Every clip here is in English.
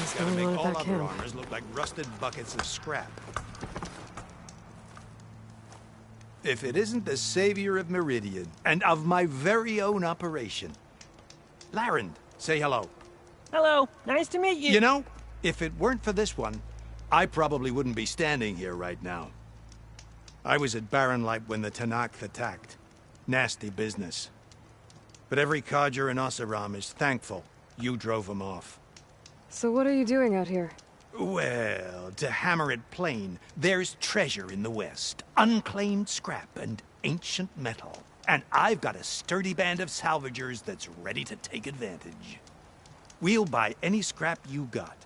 It's gotta make all other armors look like rusted buckets of scrap. If it isn't the savior of Meridian, and of my very own operation. Larend, say hello. Hello, nice to meet you. You know, if it weren't for this one, I probably wouldn't be standing here right now. I was at Barrenlight when the Tenakth attacked. Nasty business. But every codger in Oseram is thankful you drove them off. So what are you doing out here? Well, to hammer it plain, there's treasure in the West. Unclaimed scrap and ancient metal. And I've got a sturdy band of salvagers that's ready to take advantage. We'll buy any scrap you got.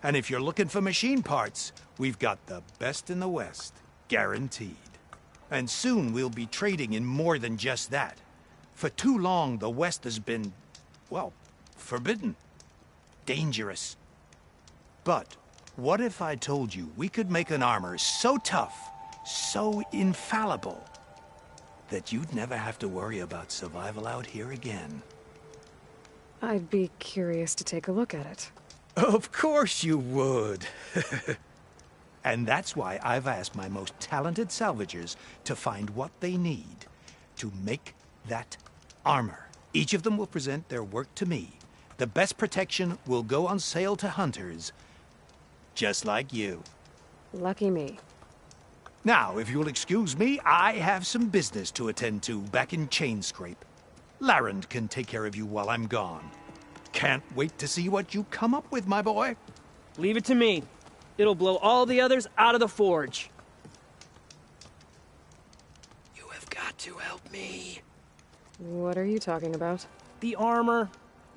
And if you're looking for machine parts, we've got the best in the West. Guaranteed. And soon we'll be trading in more than just that. For too long, the West has been, well, forbidden. Dangerous. But what if I told you we could make an armor so tough, so infallible, that you'd never have to worry about survival out here again? I'd be curious to take a look at it. Of course you would. And that's why I've asked my most talented salvagers to find what they need to make that armor. Each of them will present their work to me. The best protection will go on sale to hunters, just like you. Lucky me. Now, if you'll excuse me, I have some business to attend to back in Chainscrape. Larend can take care of you while I'm gone. Can't wait to see what you come up with, my boy. Leave it to me. It'll blow all the others out of the forge. You have got to help me. What are you talking about? The armor.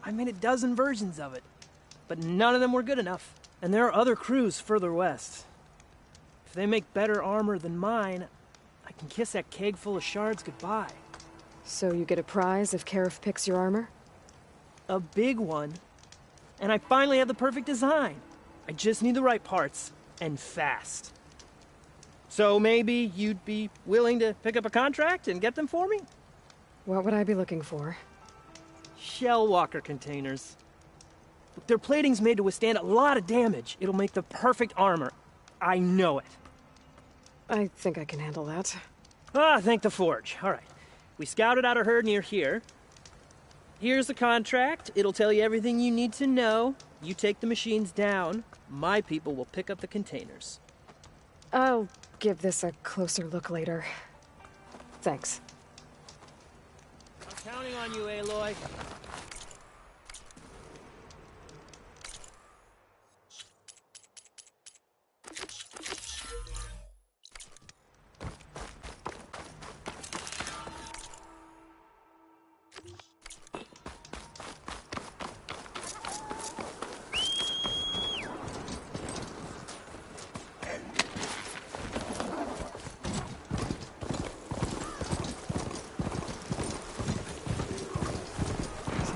I made a dozen versions of it, but none of them were good enough. And there are other crews further west. If they make better armor than mine, I can kiss that keg full of shards goodbye. So you get a prize if Karif picks your armor? A big one. And I finally have the perfect design. I just need the right parts, and fast. So maybe you'd be willing to pick up a contract and get them for me? What would I be looking for? Shell walker containers. Look, their plating's made to withstand a lot of damage. It'll make the perfect armor. I know it. I think I can handle that. Ah, thank the forge. All right. We scouted out a herd near here. Here's the contract. It'll tell you everything you need to know. You take the machines down. My people will pick up the containers. I'll give this a closer look later. Thanks. I'm counting on you, Aloy.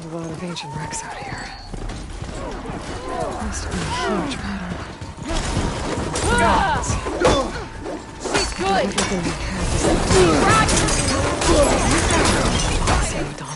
A lot of ancient wrecks out here. Must be a huge pattern. She's good! Everything we have is saved on.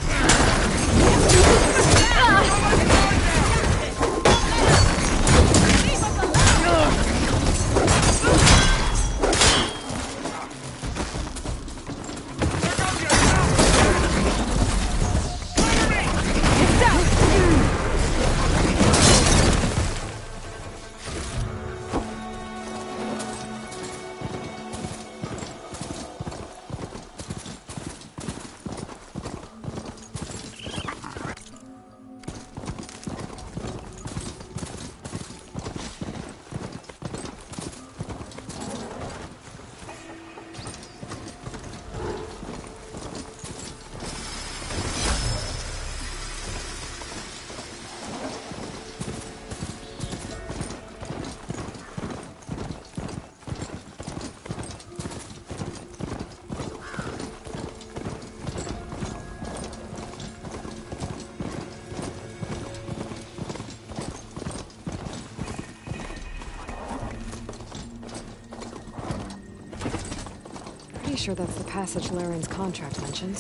Pretty sure that's the passage Larend's contract mentioned.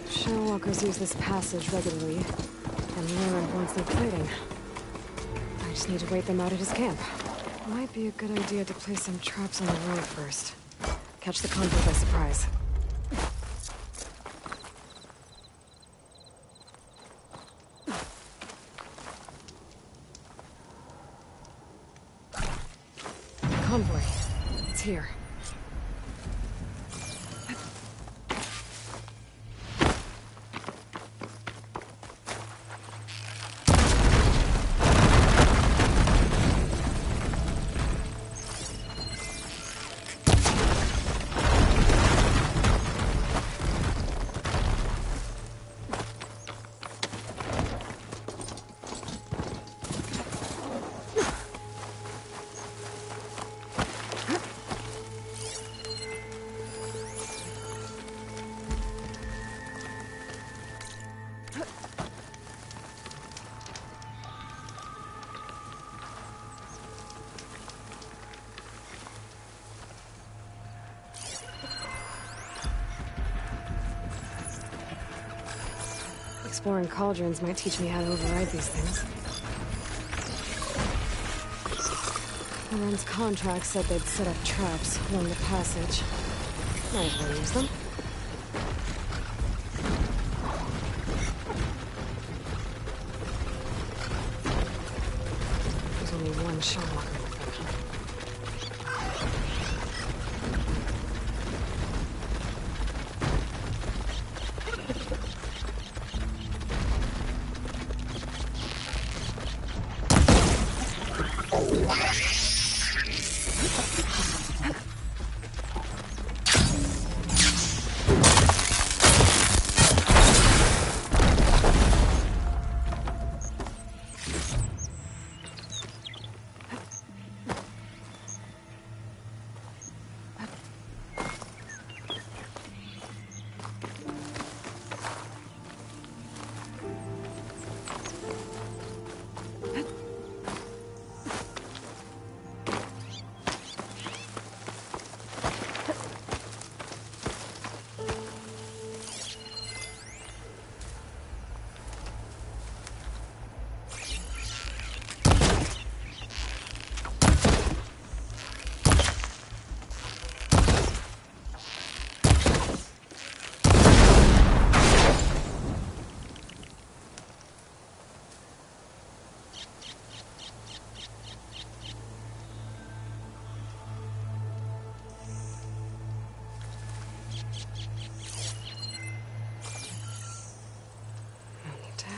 Shellwalkers use this passage regularly, and Larend wants their plating. I just need to wait them out at his camp. Might be a good idea to place some traps on the road first. Catch the convoy by surprise. Convoy. It's here. Exploring cauldrons might teach me how to override these things. Aaron's contract said they'd set up traps along the passage. Might as well use them. There's only one Shellwalker with them.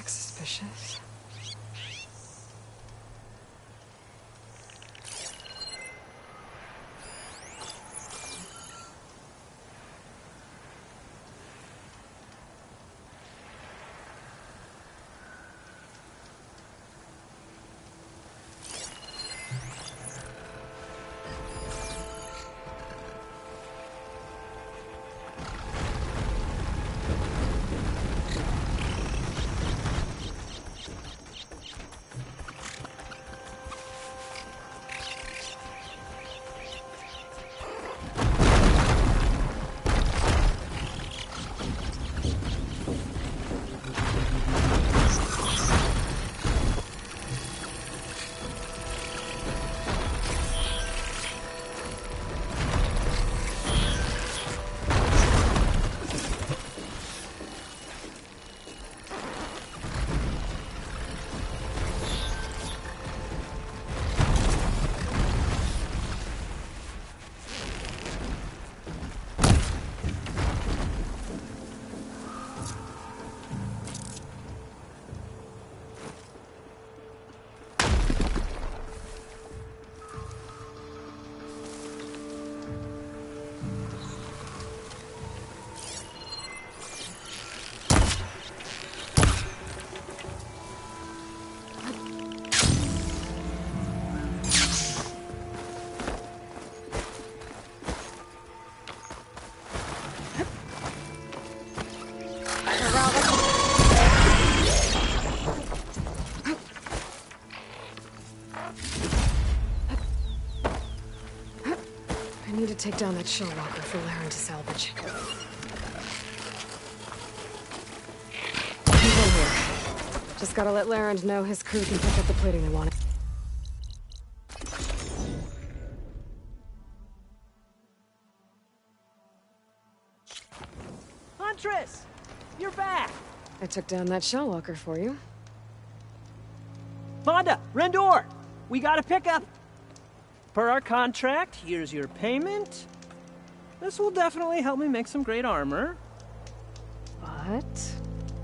Suspicious. I need to take down that Shellwalker for Laren to salvage. He's in here. Just gotta let Laren know his crew can pick up the plating they wanted. I took down that shell walker for you. Vonda, Rendor, we got a pickup. Per our contract, here's your payment. This will definitely help me make some great armor. What?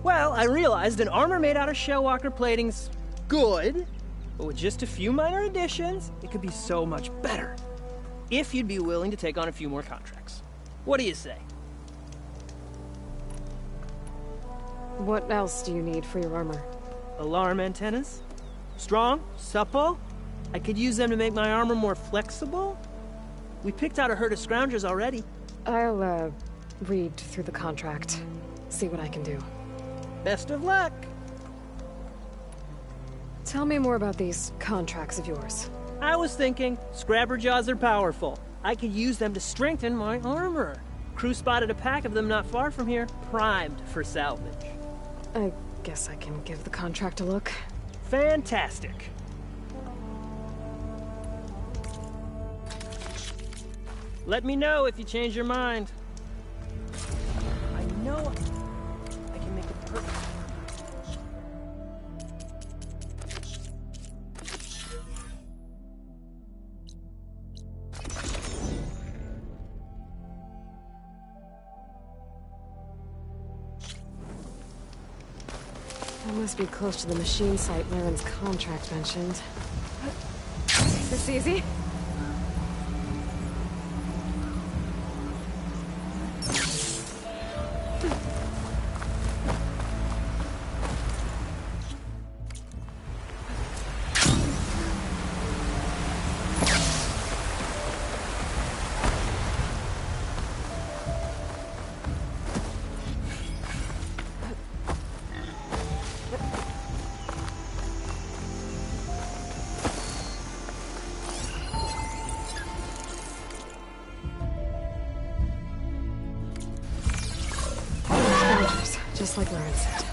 Well, I realized an armor made out of shellwalker plating's good, but with just a few minor additions, it could be so much better. If you'd be willing to take on a few more contracts. What do you say? What else do you need for your armor? Alarm antennas? Strong? Supple? I could use them to make my armor more flexible? We picked out a herd of scroungers already. I'll, read through the contract. See what I can do. Best of luck! Tell me more about these contracts of yours. I was thinking, Scrapper Jaws are powerful. I could use them to strengthen my armor. Crew spotted a pack of them not far from here, primed for salvage. I guess I can give the contract a look. Fantastic. Let me know if you change your mind. I know I can make it perfect. That must be close to the machine site Laren's contract mentioned. This easy? Just like Laren said.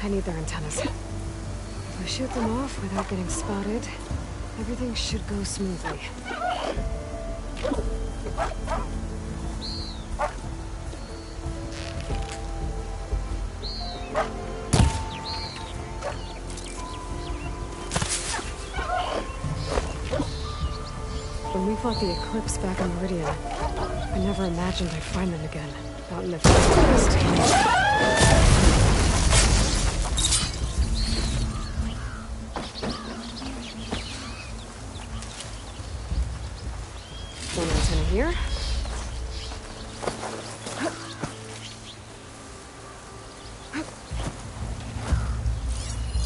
I need their antennas. If I shoot them off without getting spotted, everything should go smoothly. When we fought the Eclipse back in Meridian, I never imagined I'd find them again. Out in the forest. One antenna here.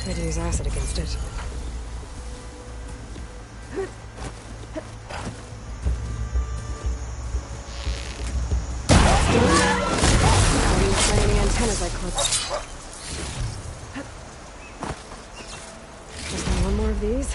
Could use acid against it. Antennas I clipped. Just need one more of these.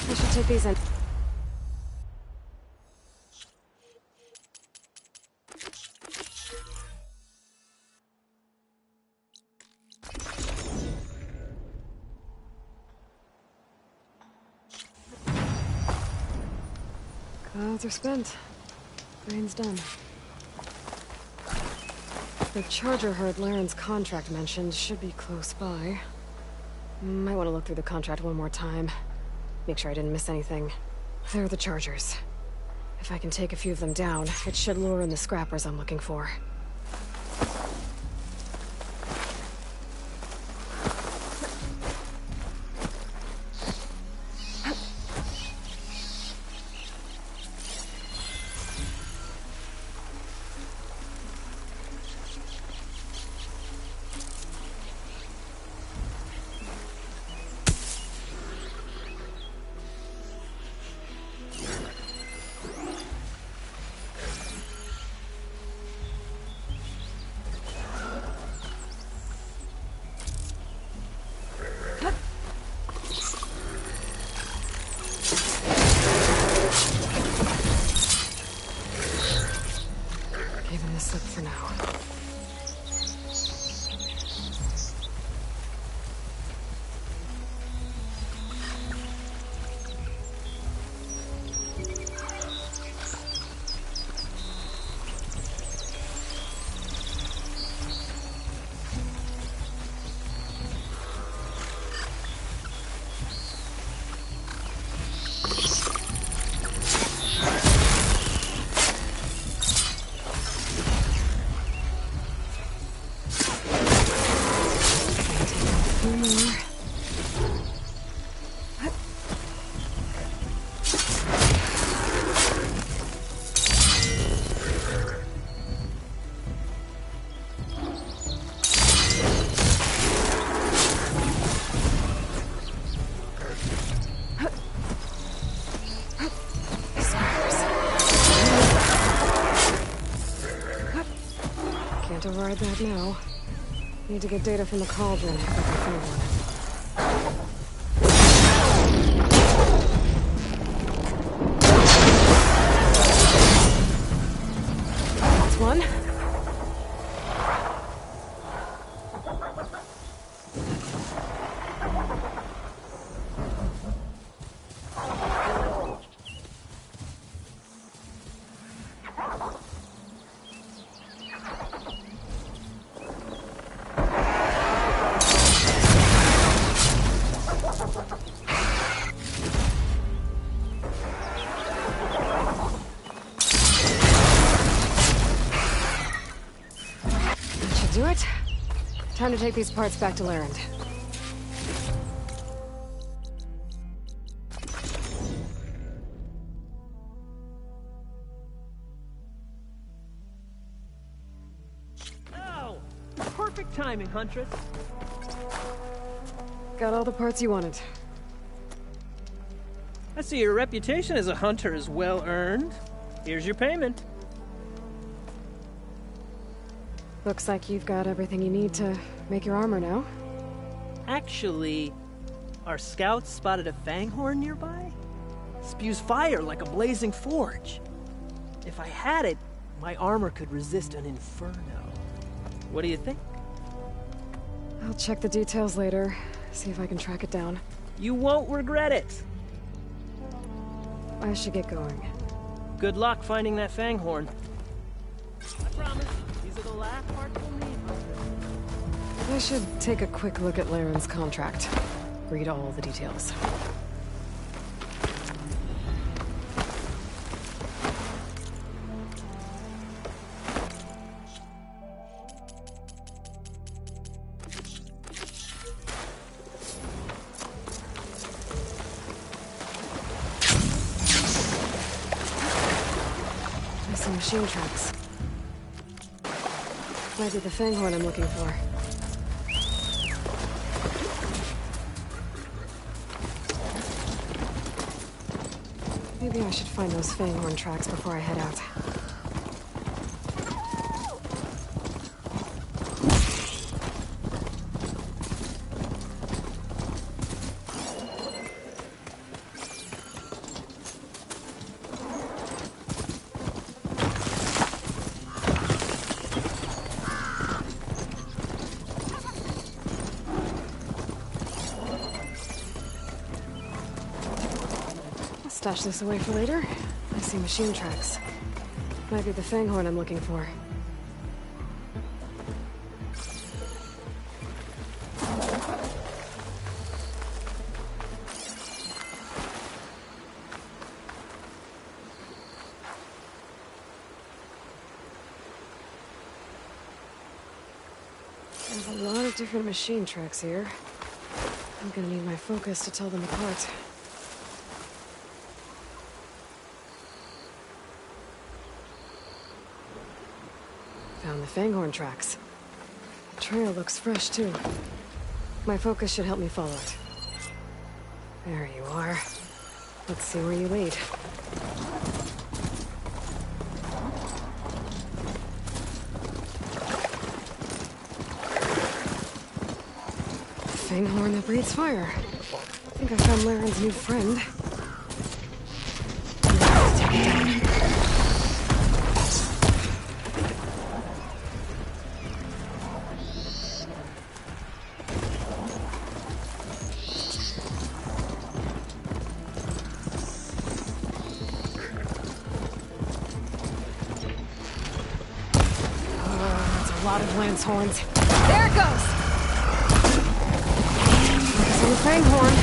I should take these in. Clouds are spent. Rain's done. The charger herd Laren's contract mentioned should be close by. Might want to look through the contract one more time. Make sure I didn't miss anything. There are the chargers. If I can take a few of them down, it should lure in the scrappers I'm looking for. few more. Can't override that now. Need to get data from the cauldron if I can find one. That's one. Do it. Time to take these parts back to Larend. Oh! Perfect timing, Huntress. Got all the parts you wanted. I see your reputation as a hunter is well earned. Here's your payment. Looks like you've got everything you need to make your armor now. Actually, our scouts spotted a fanghorn nearby. Spews fire like a blazing forge. If I had it, my armor could resist an inferno. What do you think? I'll check the details later, see if I can track it down. You won't regret it. I should get going. Good luck finding that fanghorn. I promise, these are the last parts we'll need. I should take a quick look at Larend's contract. Read all the details. I see machine tracks. Might be the fanghorn I'm looking for. Maybe I should find those fanghorn tracks before I head out. Stash this away for later. I see machine tracks. Might be the fanghorn I'm looking for. There's a lot of different machine tracks here. I'm gonna need my focus to tell them apart. Found the fanghorn tracks. The trail looks fresh, too. My focus should help me follow it. There you are. Let's see where you lead. The fanghorn that breathes fire. I think I found Larend's new friend. Let's take it down. A lot of lance horns. There it goes! Focus on the fanghorn.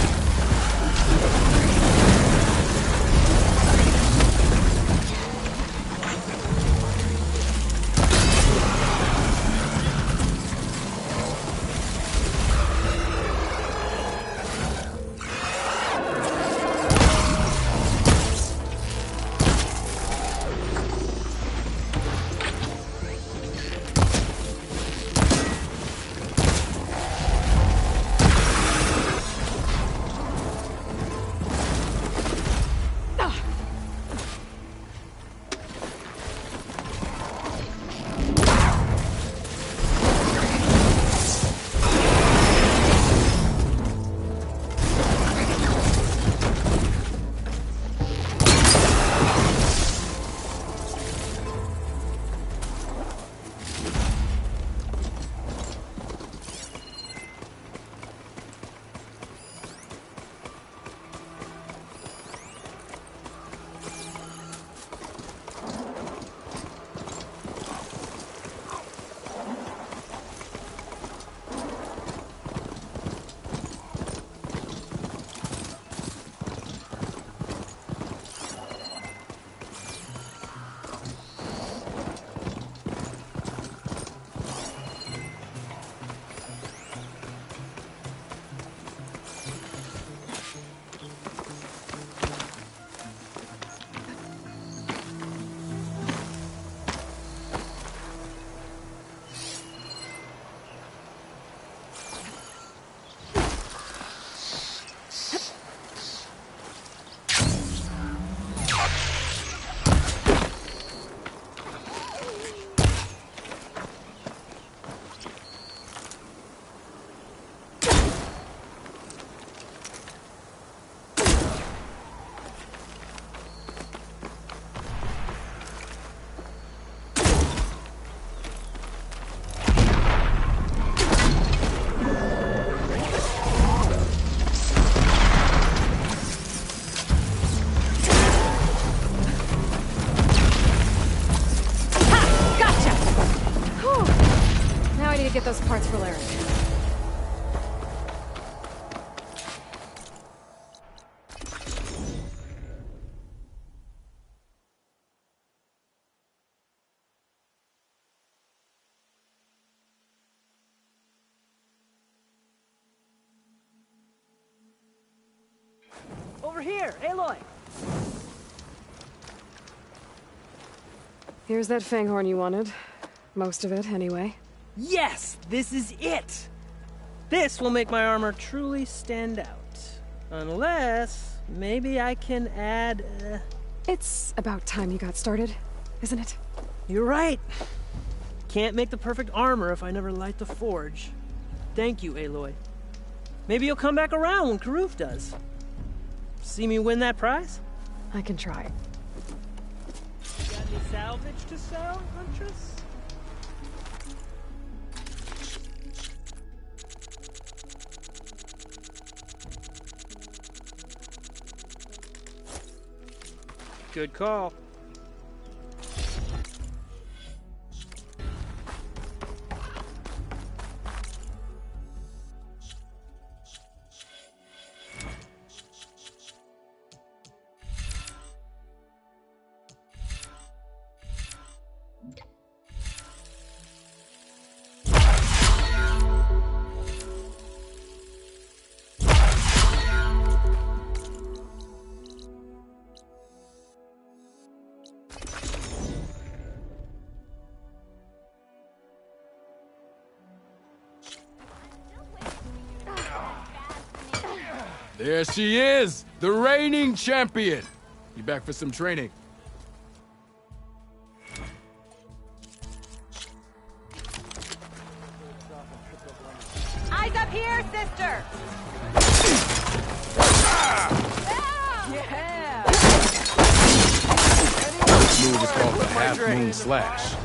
here, Aloy! Here's that fanghorn you wanted. Most of it, anyway. Yes! This is it! This will make my armor truly stand out. Unless, maybe I can add, It's about time you got started, isn't it? You're right. Can't make the perfect armor if I never light the forge. Thank you, Aloy. Maybe you'll come back around when Karuf does. See me win that prize? I can try. Got any salvage to sell, Huntress? Good call. There she is, the reigning champion. You back for some training? Eyes up here, sister! Yeah! This move is called the half-moon slash.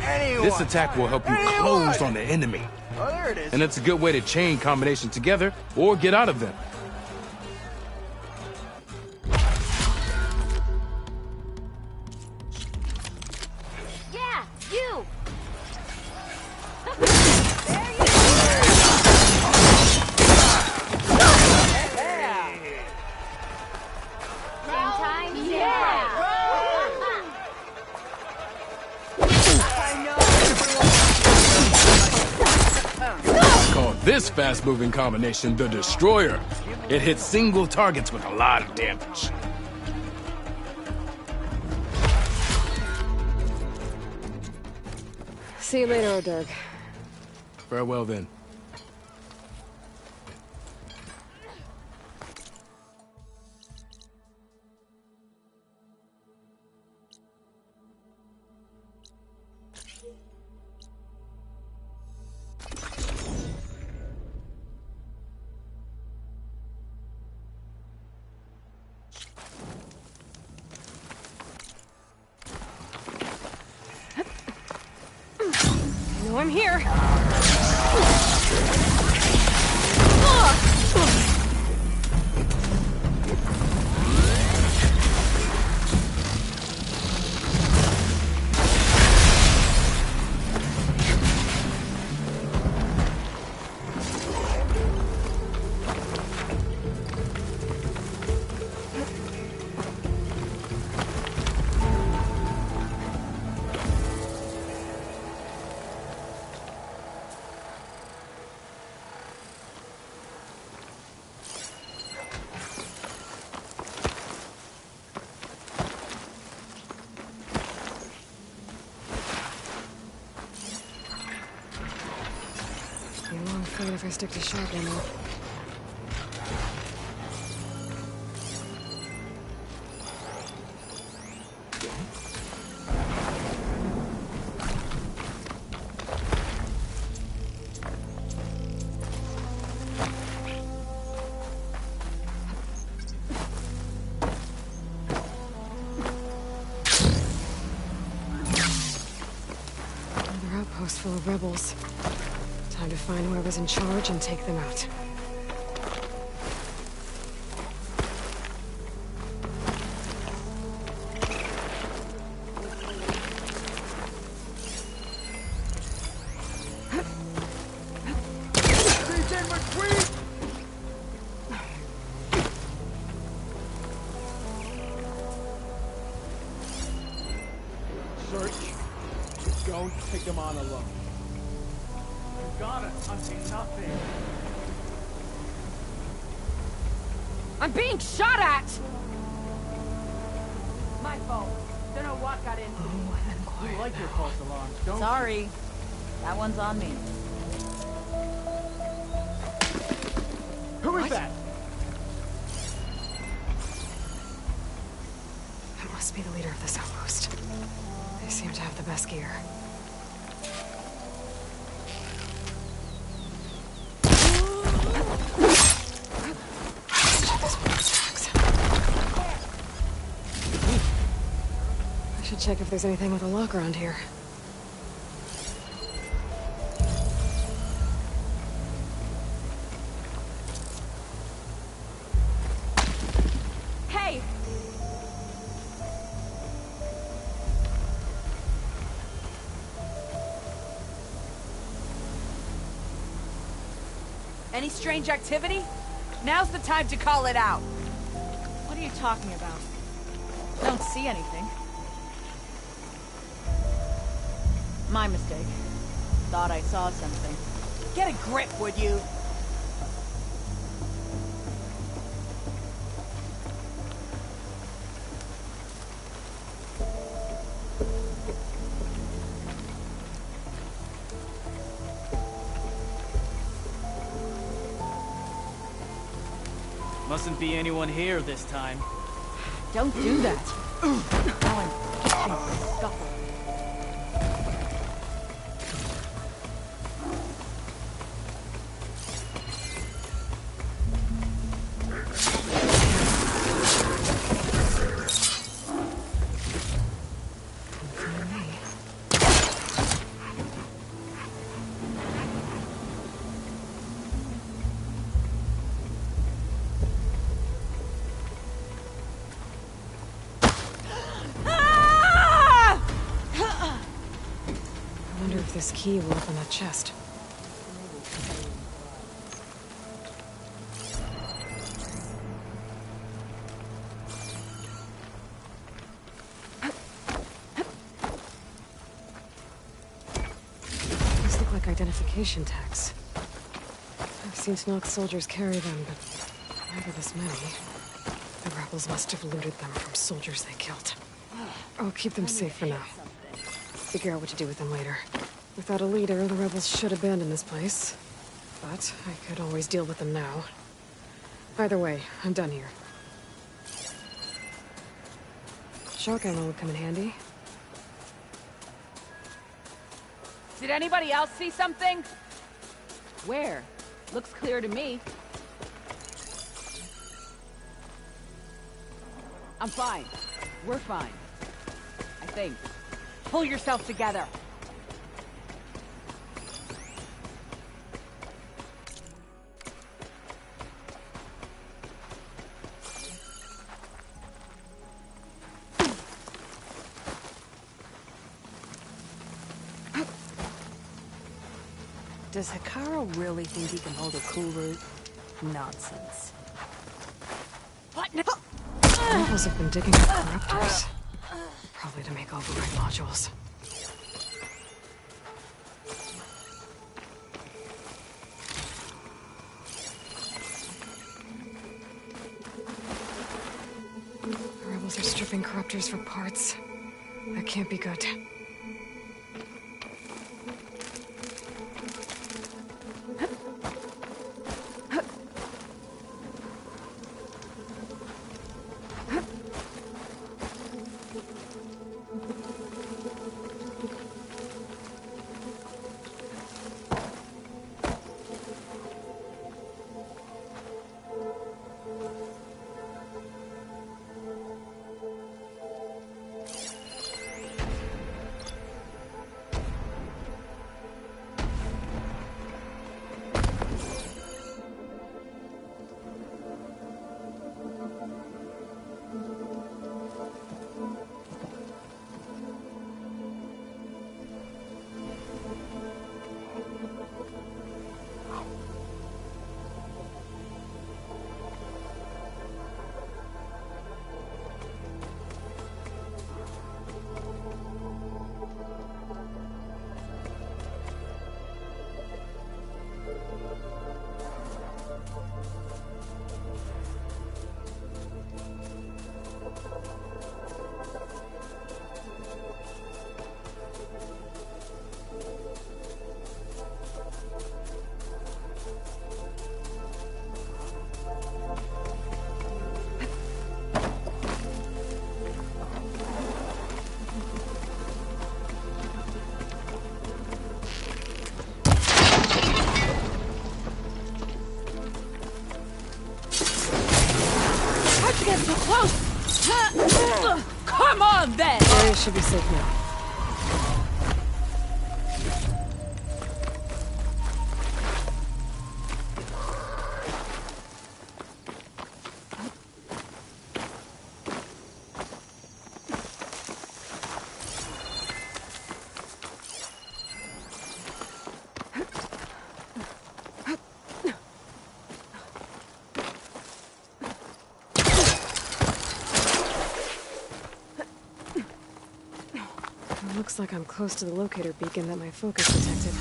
This attack will help you close on the enemy. Oh, there it is. And it's a good way to chain combinations together or get out of them. Yeah, you! Sometimes, yeah! Call this fast-moving combination the Destroyer. It hits single targets with a lot of damage. See you later, O'Dirk. Farewell then. No, I'm here. Be a long fight if I stick to sharp ammo. Another outpost full of rebels. Time to find whoever's in charge and take them out. Search. Don't take them on alone. You got us hunting nothing. I'm being shot at! fault. Don't know what got into me. Oh, and quiet You like your now. false alarms, don't you? Sorry. That one's on me. Who is that? It must be the leader of this outpost. They seem to have the best gear. Let's check this woman's tracks. I should check if there's anything with a lock around here. Hey! Any strange activity? Now's the time to call it out. What are you talking about? Don't see anything. My mistake. Thought I saw something. Get a grip, would you? Mustn't be anyone here this time. Don't do that. Now I'm itching for a scuffle. I wonder if this key will open that chest. These look like identification tags. I've seen Snox soldiers carry them, but never this many. The rebels must have looted them from soldiers they killed. I'll keep them safe for now. Figure out what to do with them later. Without a leader, the rebels should abandon this place. But I could always deal with them now. Either way, I'm done here. Shock ammo would come in handy. Did anybody else see something? Where? Looks clear to me. I'm fine. We're fine. I think. Pull yourself together. Does Hekarro really think he can hold a cool route? Nonsense. What? No. The rebels have been digging up corruptors. Probably to make override modules. The rebels are stripping corruptors for parts. That can't be good. Get so close! Come on, then! Area should be safe now. Looks like I'm close to the locator beacon that my focus detected.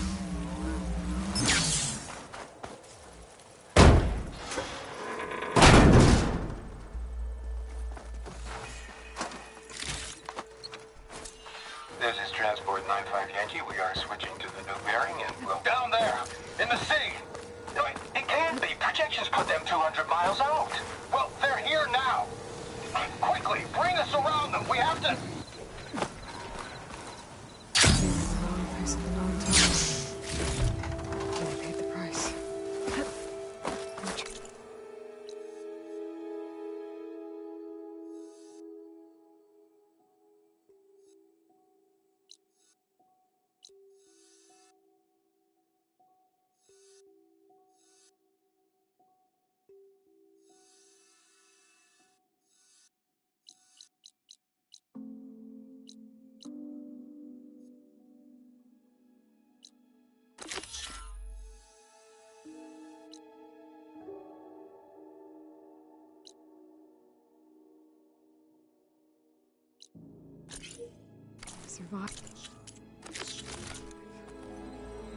This is Transport 95 Yankee. We are switching to the new bearing and we'll... Down there! In the city! No, it can't be. Projections put them 200 miles out. Well, they're here now. Quickly, bring us around them. We have to... Survived.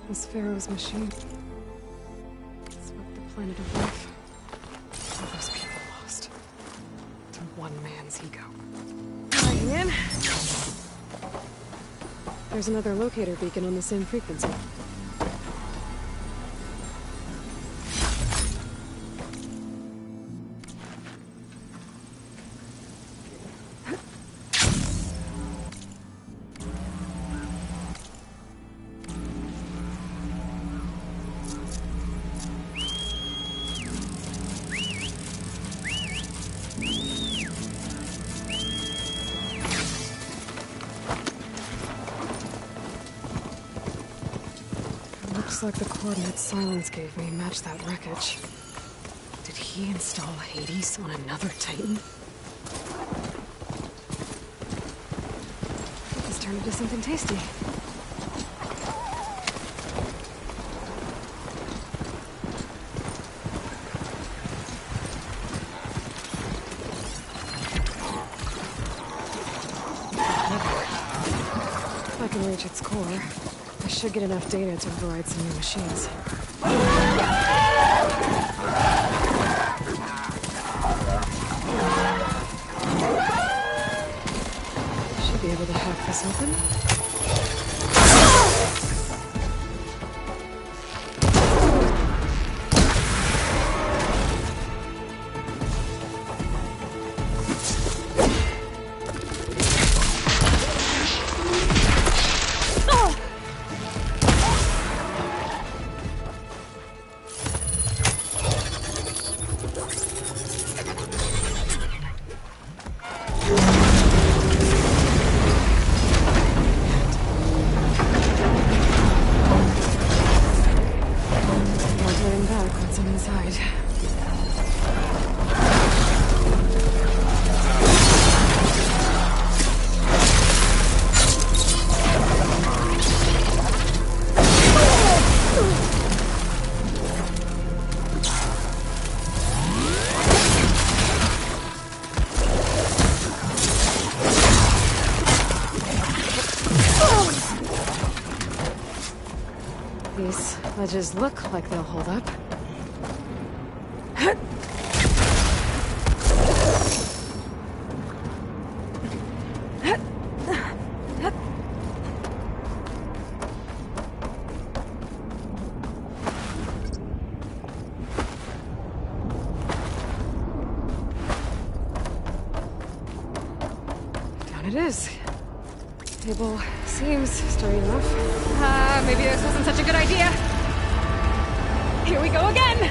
This Pharaoh's machine swept the planet of life. All those people lost to one man's ego. Lying in. There's another locator beacon on the same frequency. Looks like the coordinates Silence gave me match that wreckage. Did he install Hades on another Titan? This turned into something tasty. If I can reach its core, I should get enough data to override some new machines. Should be able to hack this open. These ledges look like they'll hold up. Down it is. Table seems sturdy enough. Maybe this wasn't such a good idea. Here we go again!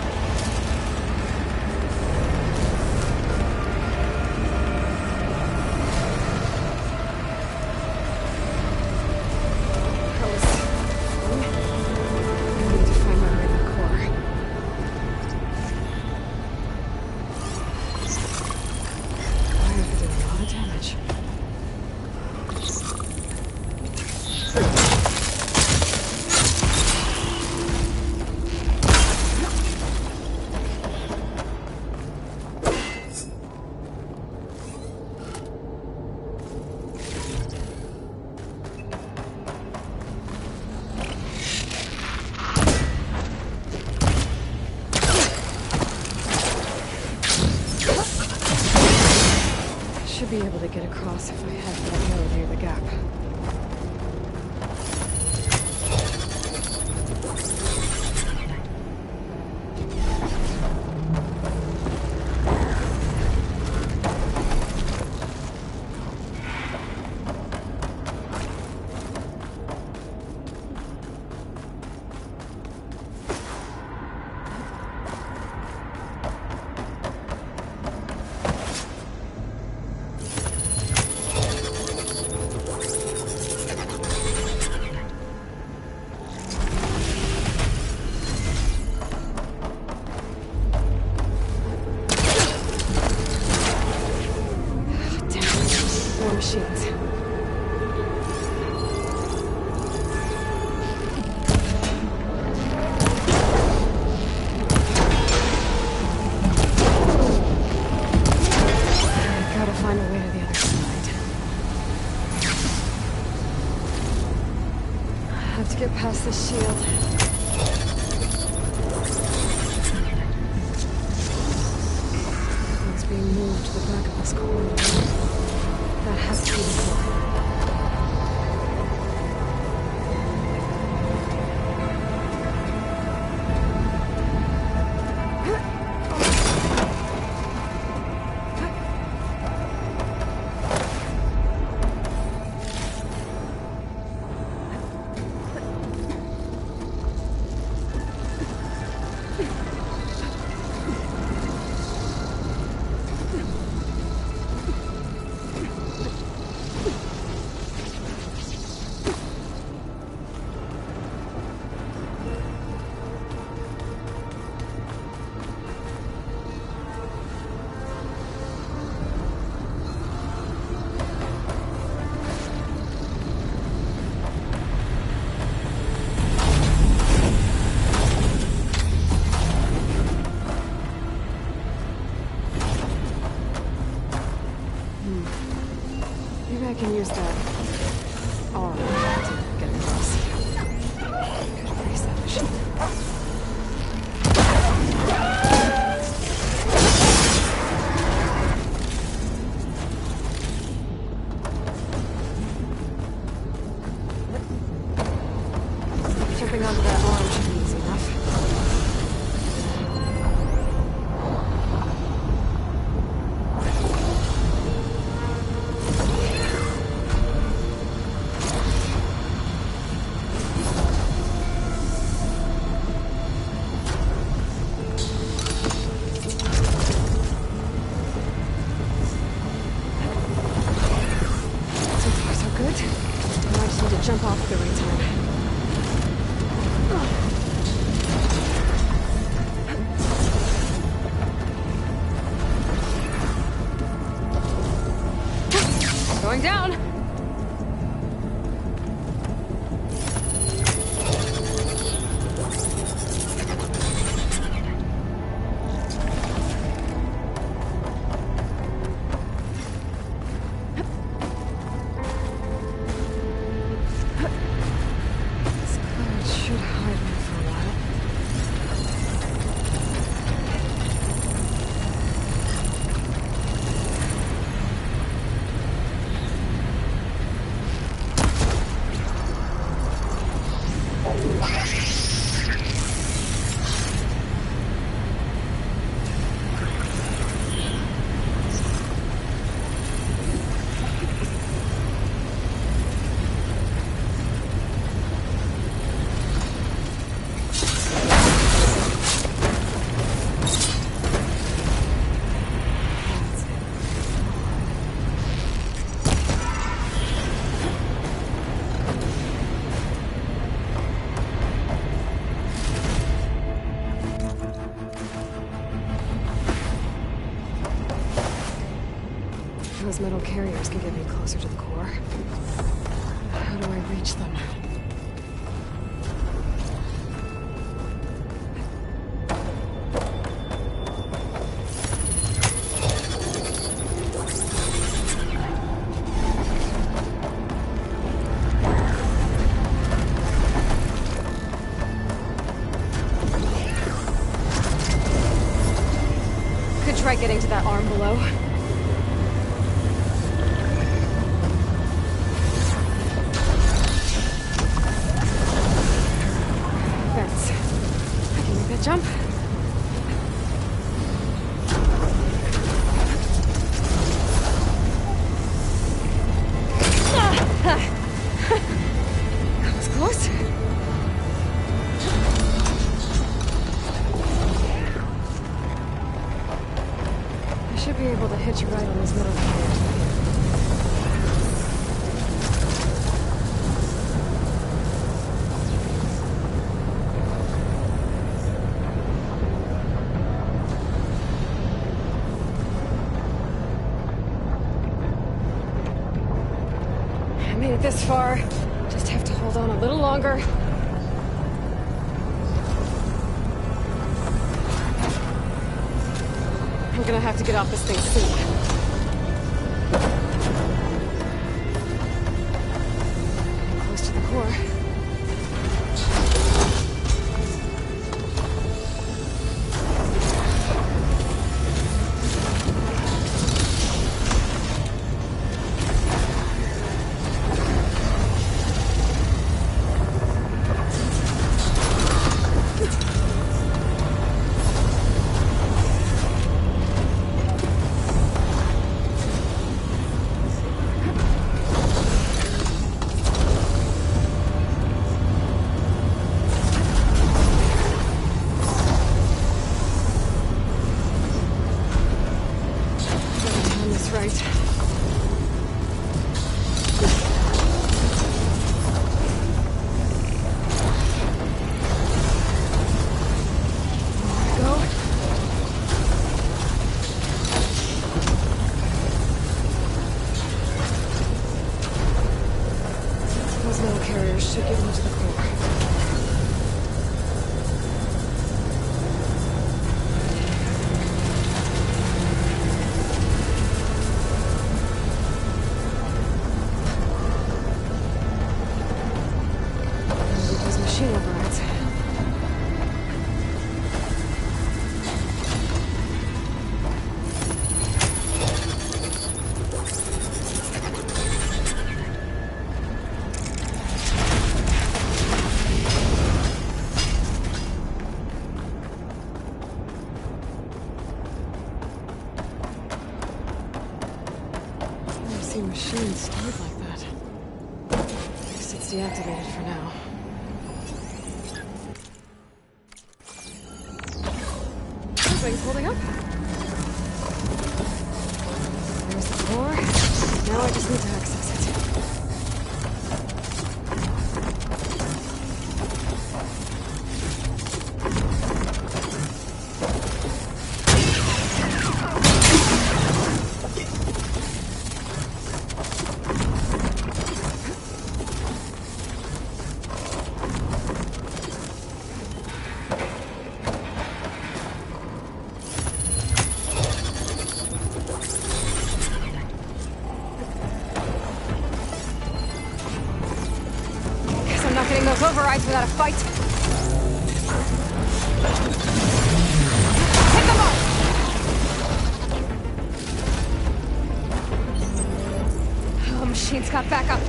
be able to get across if I head for that road near the gap. Machines. Gotta find a way to the other side. I have to get past the shield. It's being moved to the back of this corridor. That has to be the door. Maybe I can use that arm to get across. Could raise that machine. Jumping onto that arm should be easy enough. Jump off at the right time. Going down. Those metal carriers can get me closer to the core. How do I reach them? Could try getting to that arm below. Should be able to hitch a ride on this motorcycle. I made it this far. Just have to hold on a little longer. I'm gonna have to get off this thing soon. Close to the core. Should get into the core. Those machine overrides. Machines start like that. Guess it's deactivated for now. Everything's holding up. There's the core. Now I just need to access it. Getting those overrides without a fight. Hit them all! Oh, machine's got backup.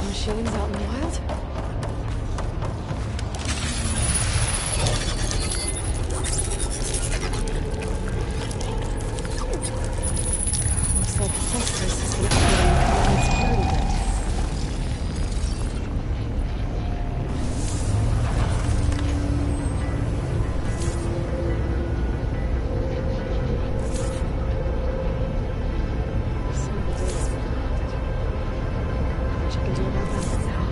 Machines out in the wild? Looks like the test place is going to operate in the combined security grid. Some of the data's been corrupted. What you can do about that now?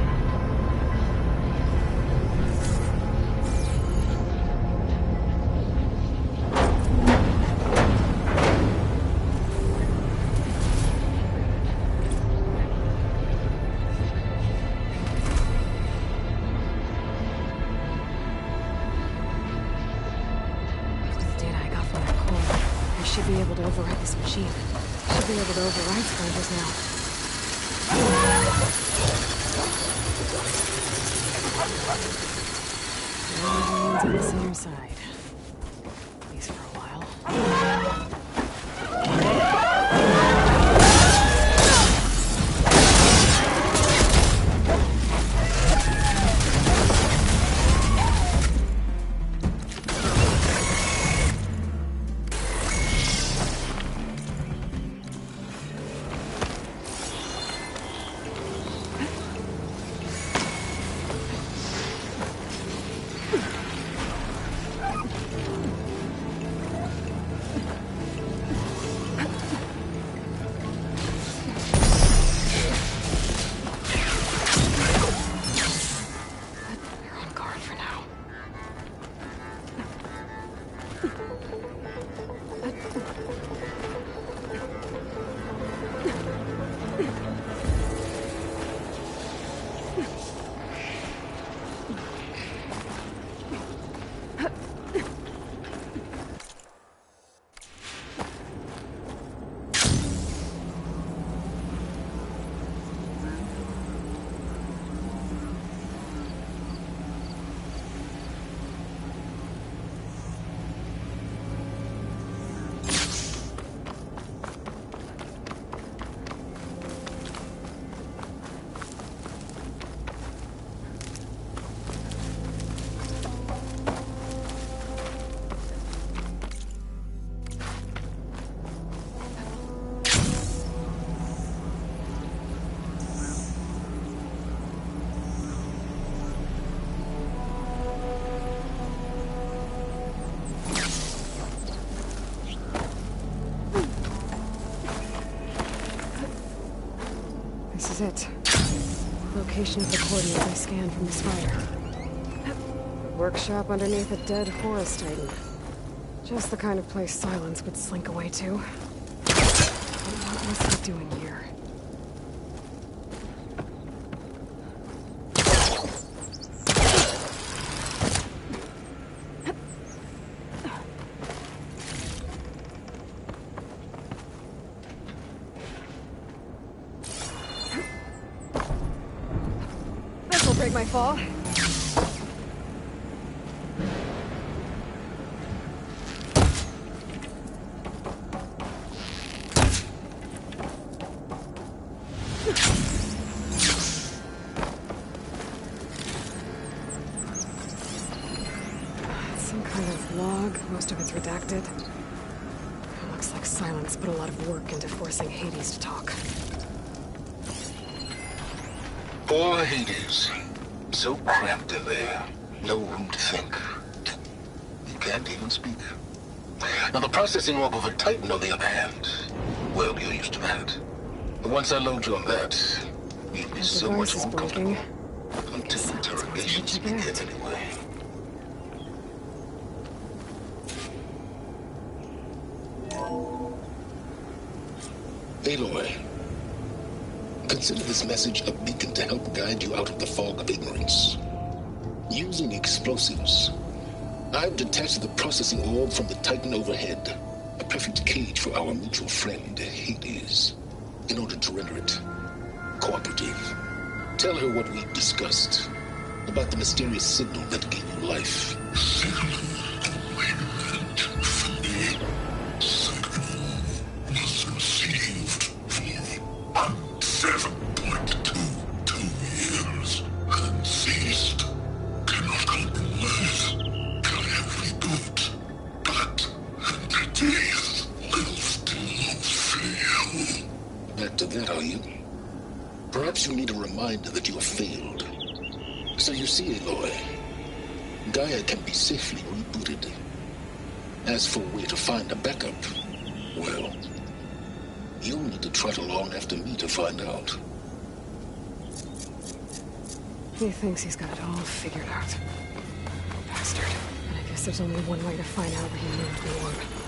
override this machine. Should be able to override Scourgers now. Everyone's on the same side. At least for a while. This is it. Location of the coordinates I scanned from the spider. Workshop underneath a dead forest titan. Just the kind of place Silence would slink away to. But what was he doing here? This'll break my fall. Some kind of log, most of it's redacted. It looks like Silence put a lot of work into forcing Hades to talk. Poor Hades. So cramped in there. No room to think. He can't even speak. Now the processing orb of a Titan, on the other hand, well, you're used to that. But once I load you on that, you'll be so much more comfortable. Until interrogations begin anyway. Aloy, consider this message a beacon to help guide you out of the fog of ignorance. Using explosives, I've detached the processing orb from the Titan overhead, a perfect cage for our mutual friend, Hades, in order to render it cooperative. Tell her what we've discussed about the mysterious signal that gave you life. Back to that, are you? Perhaps you need a reminder that you have failed. So you see, Aloy, Gaia can be safely rebooted. As for where to find a backup, well, you'll need to trot along after me to find out. He thinks he's got it all figured out. Bastard. And I guess there's only one way to find out where he moved the orb.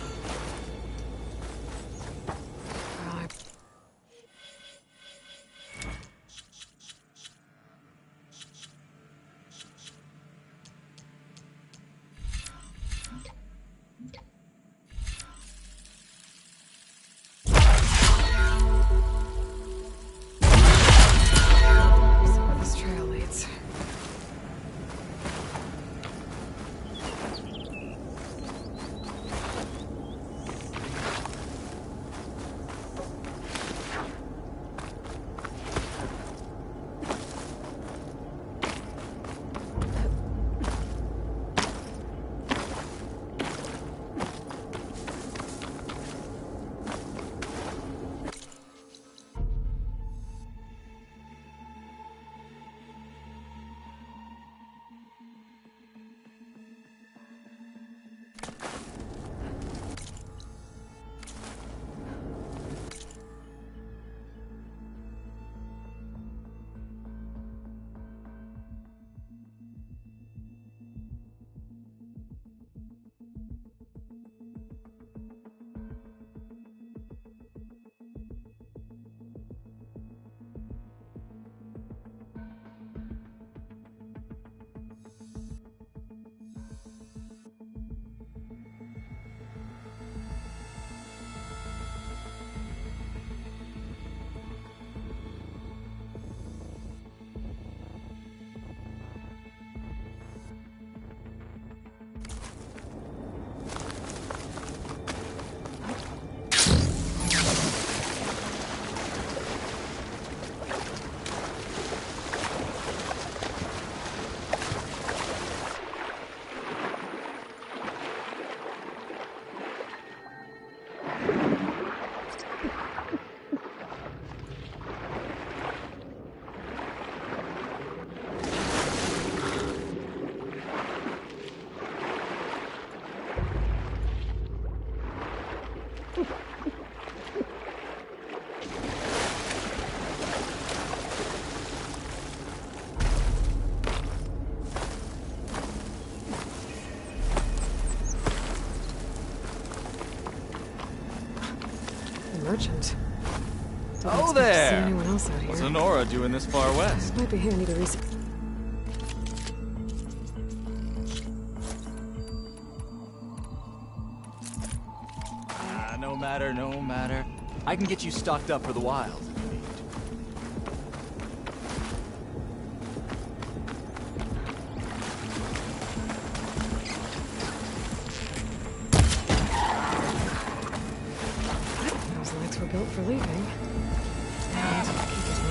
merchant. Didn't Oh expect to see there! anyone else out What's here. Honora doing this far west? Might be handy to research. No matter, no matter. I can get you stocked up for the wild. Those legs were built for leaping. Now it's what keeps me.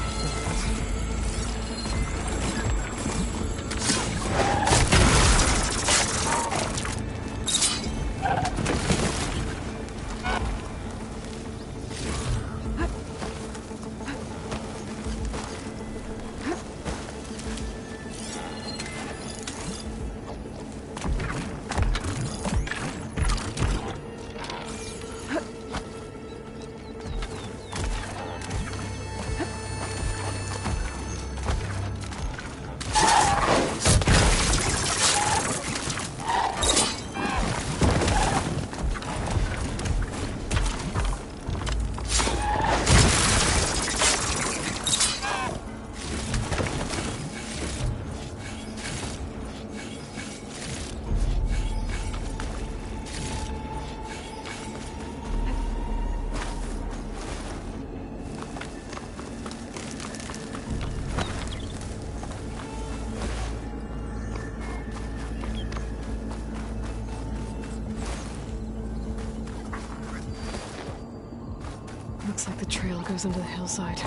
Looks like the trail goes into the hillside.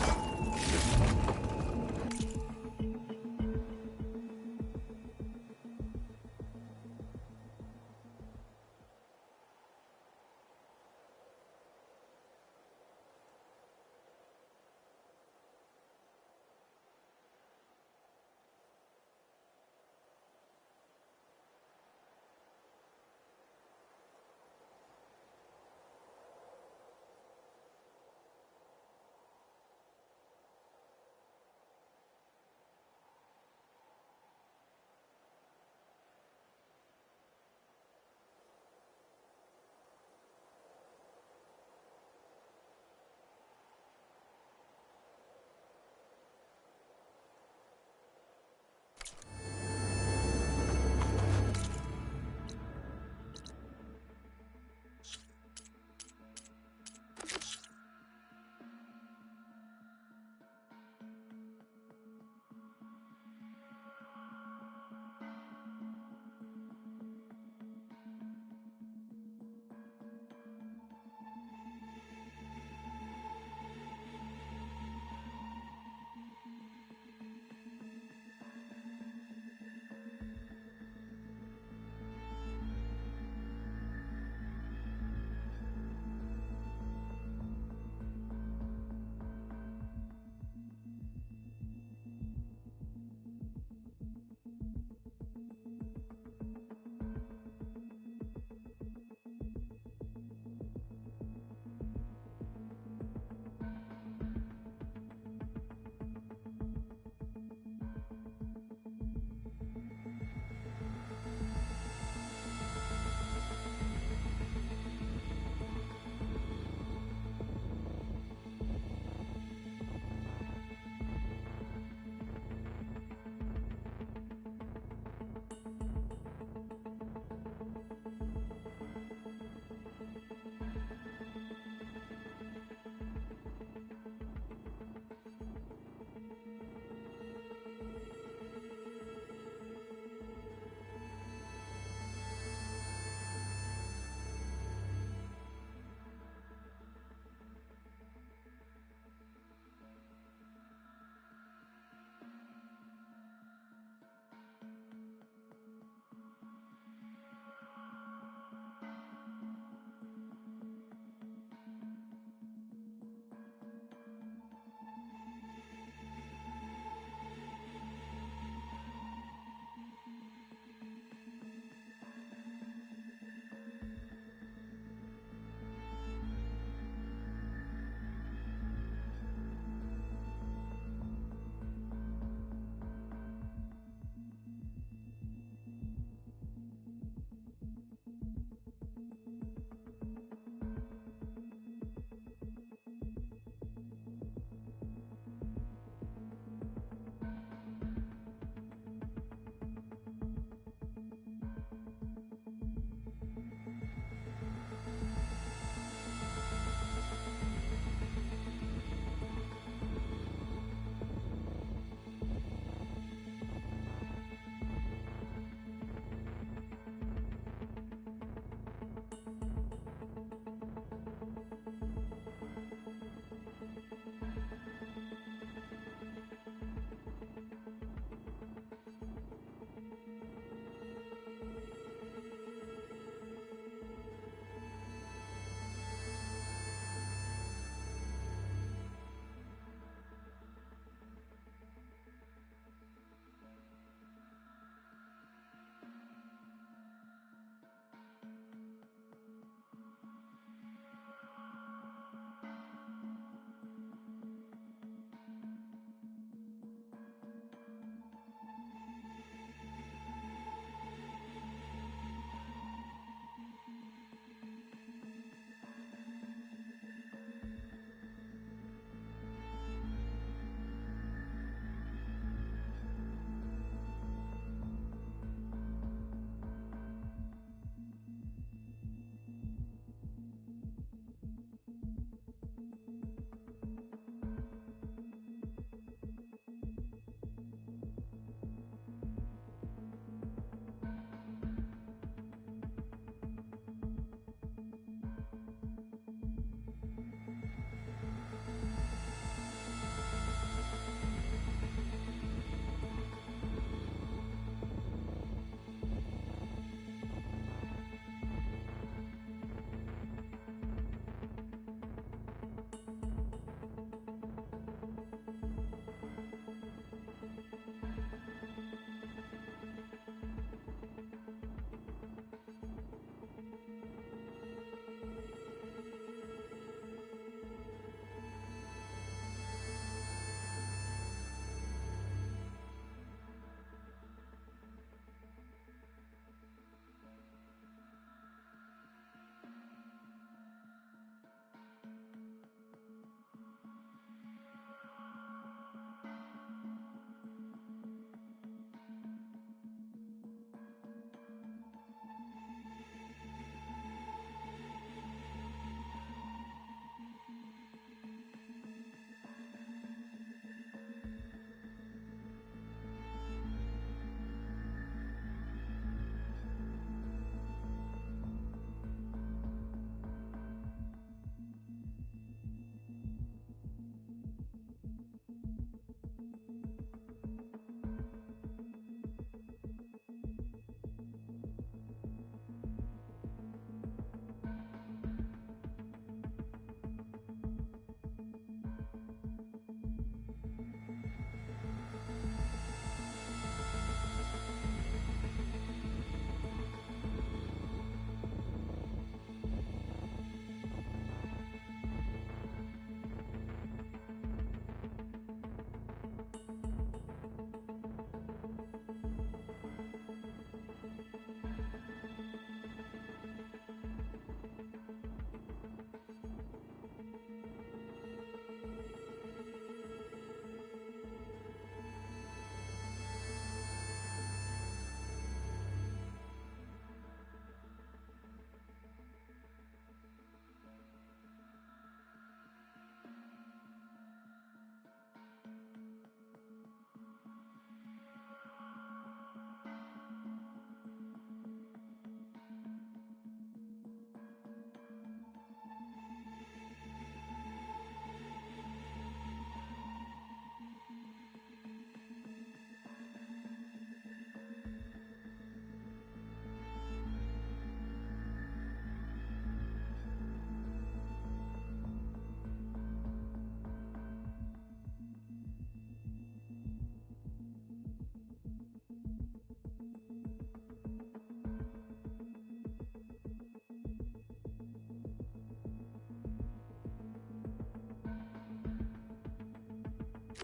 Okay.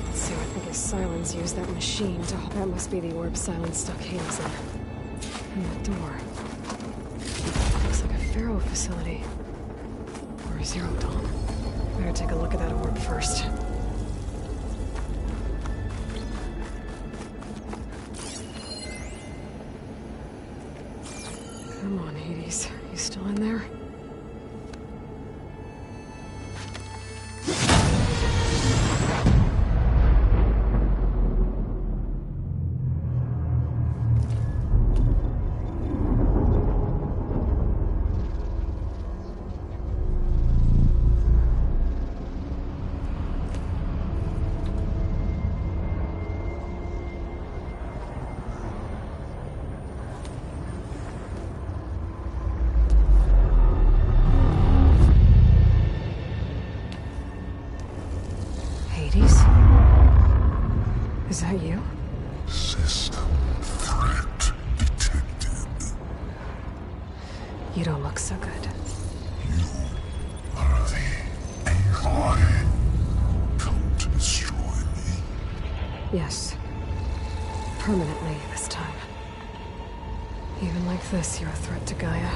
Let's see, I think if Silence used that machine to... That must be the orb Silence stuck Hades in. And that door. Looks like a Pharaoh facility. Or a Zero Dawn. Better take a look at that orb first. Come on, Hades. You still in there? Is that you? System threat detected. You don't look so good. You are the Aloy. Come to destroy me? Yes. Permanently this time. Even like this, you're a threat to Gaia.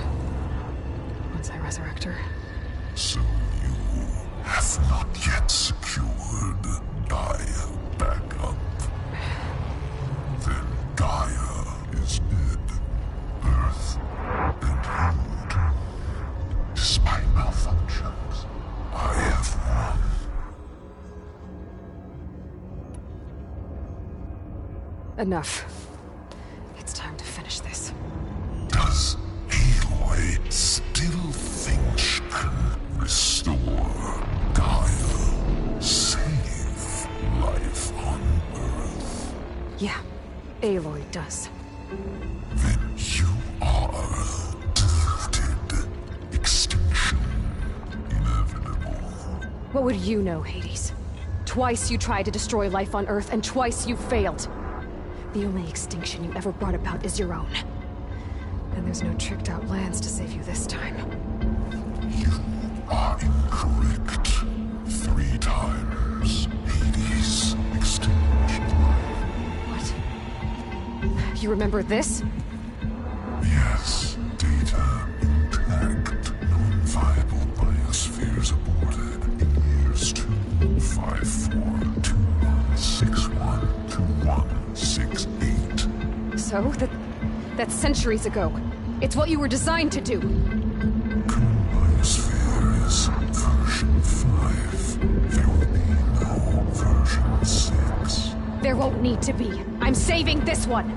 Once I resurrect her. So you have not yet secured Gaia back up. Then Gaia is dead. Earth and you too. Despite malfunctions, I have won. Enough. It's time to finish this. Does Aloy still think she can restore Gaia? Save life on Earth? Yeah, Aloy does. Then you are deluded. Extinction inevitable. What would you know, Hades? Twice you tried to destroy life on Earth, and twice you failed. The only extinction you ever brought about is your own. And there's no tricked-out lands to save you this time. You are incorrect. 3 times Hades extinction. What? You remember this? Yes, data intact. Non-viable biospheres aborted in years 254, 2161, 2168. So? That's centuries ago. It's what you were designed to do. Biosphere is version 5. There will be no version 6. There won't need to be. I'm saving this one!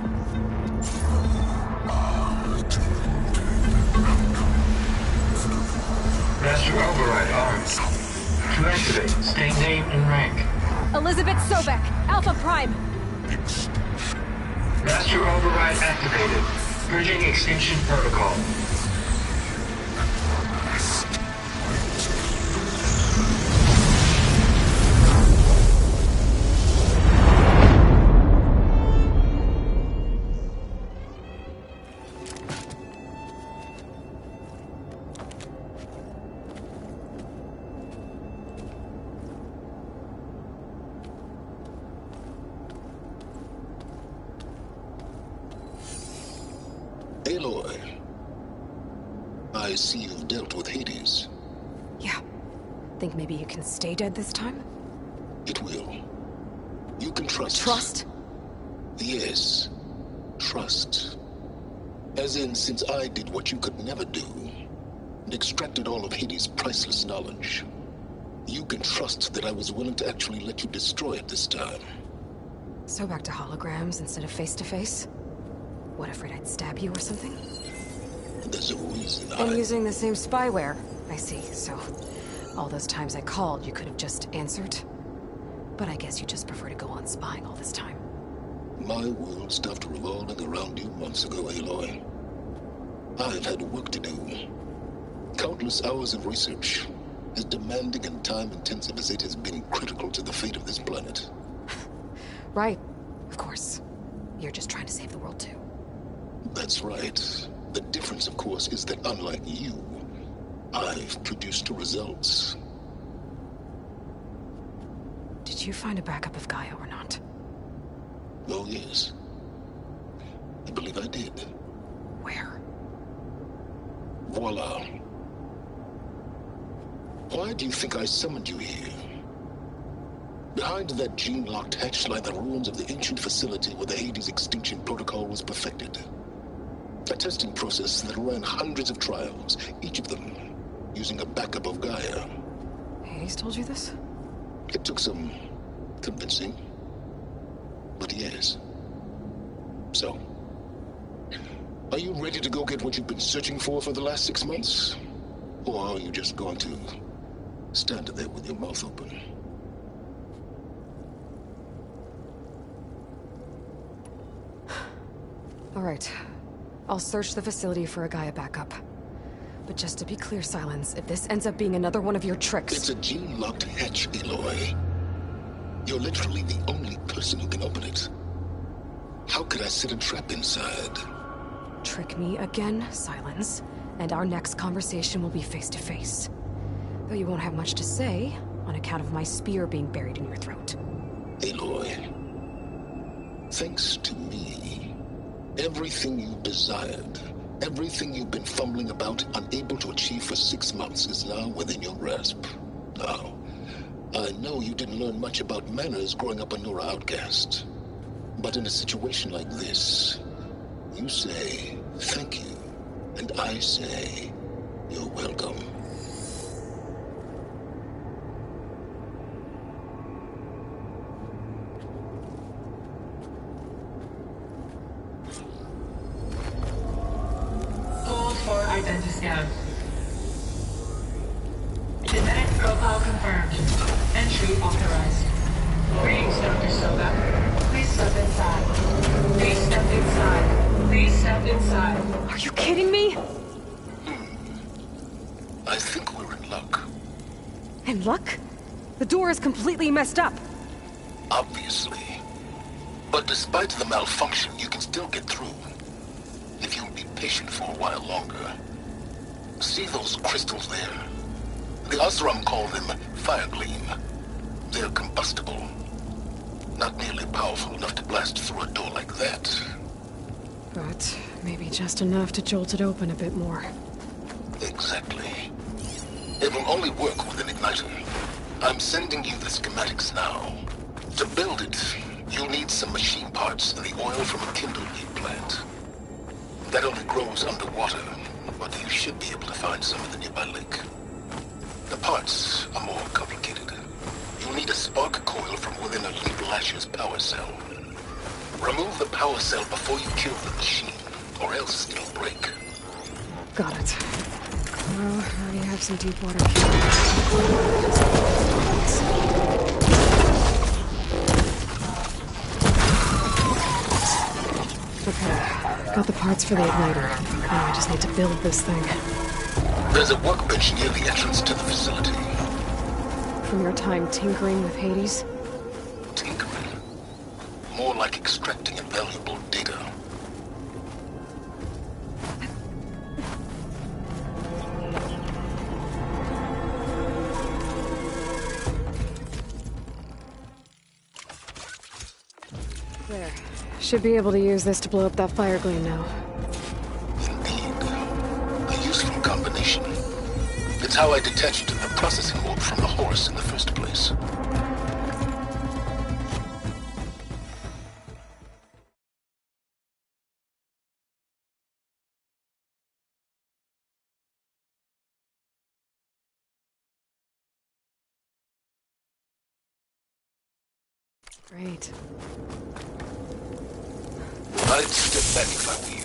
Master Override arms. To activate, state name and rank. Elizabeth Sobek, Alpha Prime. Master Override activated. Purging extinction protocol. Aloy, I see you've dealt with Hades. Yeah. Think maybe you can stay dead this time? It will. You can trust. Trust? Yes. Trust. As in, since I did what you could never do, and extracted all of Hades' priceless knowledge, you can trust that I was willing to actually let you destroy it this time. So back to holograms instead of face-to-face? What, afraid I'd stab you or something? There's a reason And using the same spyware. I see, so... all those times I called, you could have just answered? But I guess you just prefer to go on spying all this time. My world stopped revolving around you months ago, Aloy. I've had work to do. Countless hours of research, as demanding and time-intensive as it has been critical to the fate of this planet. Right. Of course. You're just trying to save the world too. That's right. The difference, of course, is that unlike you, I've produced results. Did you find a backup of Gaia or not? Oh, yes. I believe I did. Where? Voila. Why do you think I summoned you here? Behind that gene-locked hatch lie the ruins of the ancient facility where the Hades extinction protocol was perfected. A testing process that ran hundreds of trials, each of them using a backup of Gaia. Hades told you this? It took some convincing, but yes. So, are you ready to go get what you've been searching for the last 6 months? Or are you just going to stand there with your mouth open? All right. I'll search the facility for a Gaia backup. But just to be clear, Silence, if this ends up being another one of your tricks... It's a gene-locked hatch, Aloy. You're literally the only person who can open it. How could I set a trap inside? Trick me again, Silence, and our next conversation will be face-to-face. Though you won't have much to say, on account of my spear being buried in your throat. Aloy, thanks to me, everything you desired, everything you've been fumbling about, unable to achieve for 6 months, is now within your grasp. Now, I know you didn't learn much about manners growing up a Nora outcast. But in a situation like this, you say, thank you, and I say, you're welcome. Hold for identiscan. Genetic profile confirmed. Entry authorized. Greetings, Dr. Soga. Please step inside. Please step inside. Please step inside. Are you kidding me? I think we're in luck. In luck? The door is completely messed up. Obviously. But despite the malfunction, you can still get through. If you'll be patient for a while longer. See those crystals there? The Oseram call them fire gleam. They're combustible. Not nearly powerful enough to blast through a door like that. But maybe just enough to jolt it open a bit more. Exactly. It will only work with an igniter. I'm sending you the schematics now. To build it, you'll need some machine parts and the oil from a kindle lead plant. That only grows underwater, but you should be able to find some in the nearby lake. The parts are more complicated. You'll need a spark coil from within a Leap Lasher's power cell. Remove the power cell before you kill the machine, or else it'll break. Got it. Well, I already have some deep water. Okay, got the parts for the igniter. Now I just need to build this thing. There's a workbench near the entrance to the facility. From your time tinkering with Hades? Tinkering? More like extracting invaluable data. There. Should be able to use this to blow up that fire gleam now. Indeed. A useful combination. It's how I detached the processing orb from the horse in the first place. Great. I'd step back if I were you.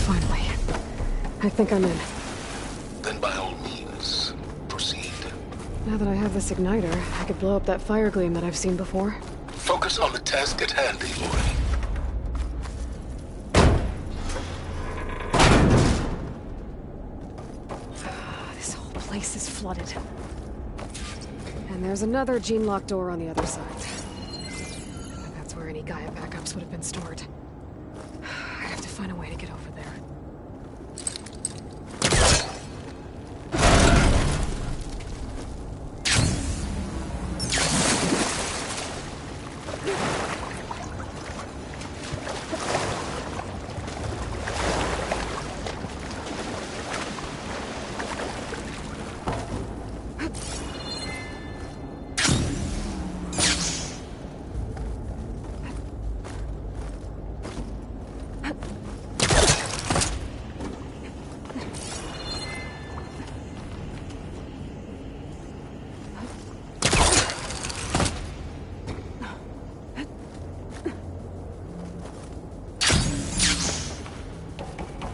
Finally. I think I'm in. Then by all means, proceed. Now that I have this igniter, I could blow up that fire gleam that I've seen before. Focus on the task at hand, Aloy. This whole place is flooded. And there's another gene-lock door on the other side. That's where any Gaia backups would have been stored. I have to find a way to get over there.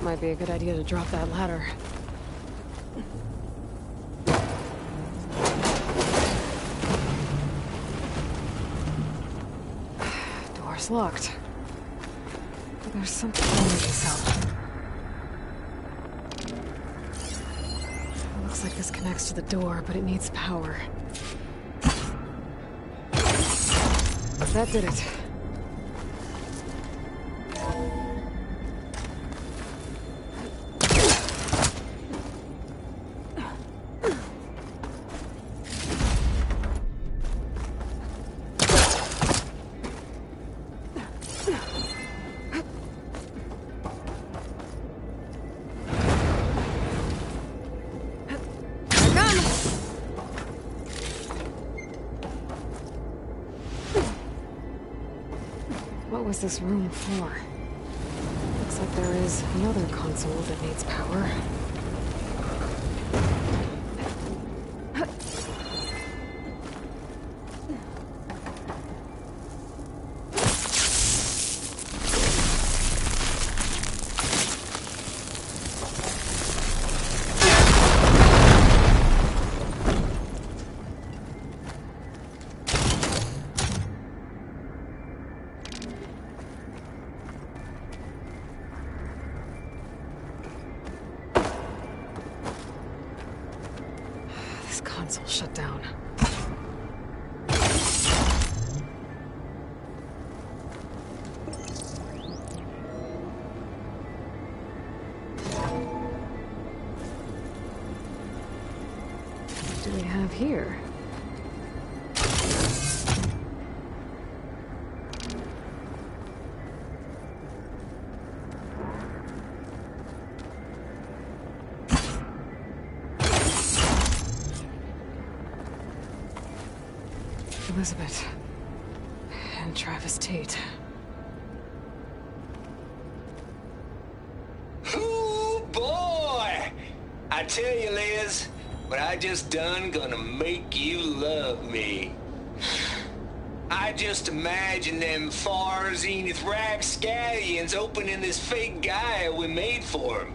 Might be a good idea to drop that ladder. Door's locked. There's something wrong with this out. Looks like this connects to the door, but it needs power. That did it. What was this room for? Looks like there is another console that needs power. Console shut down. What do we have here? Elizabeth and Travis Tate. Ooh, boy! I tell you, Liz, what I just done gonna make you love me. I just imagine them far zenith rapscallions opening this fake Gaia we made for him.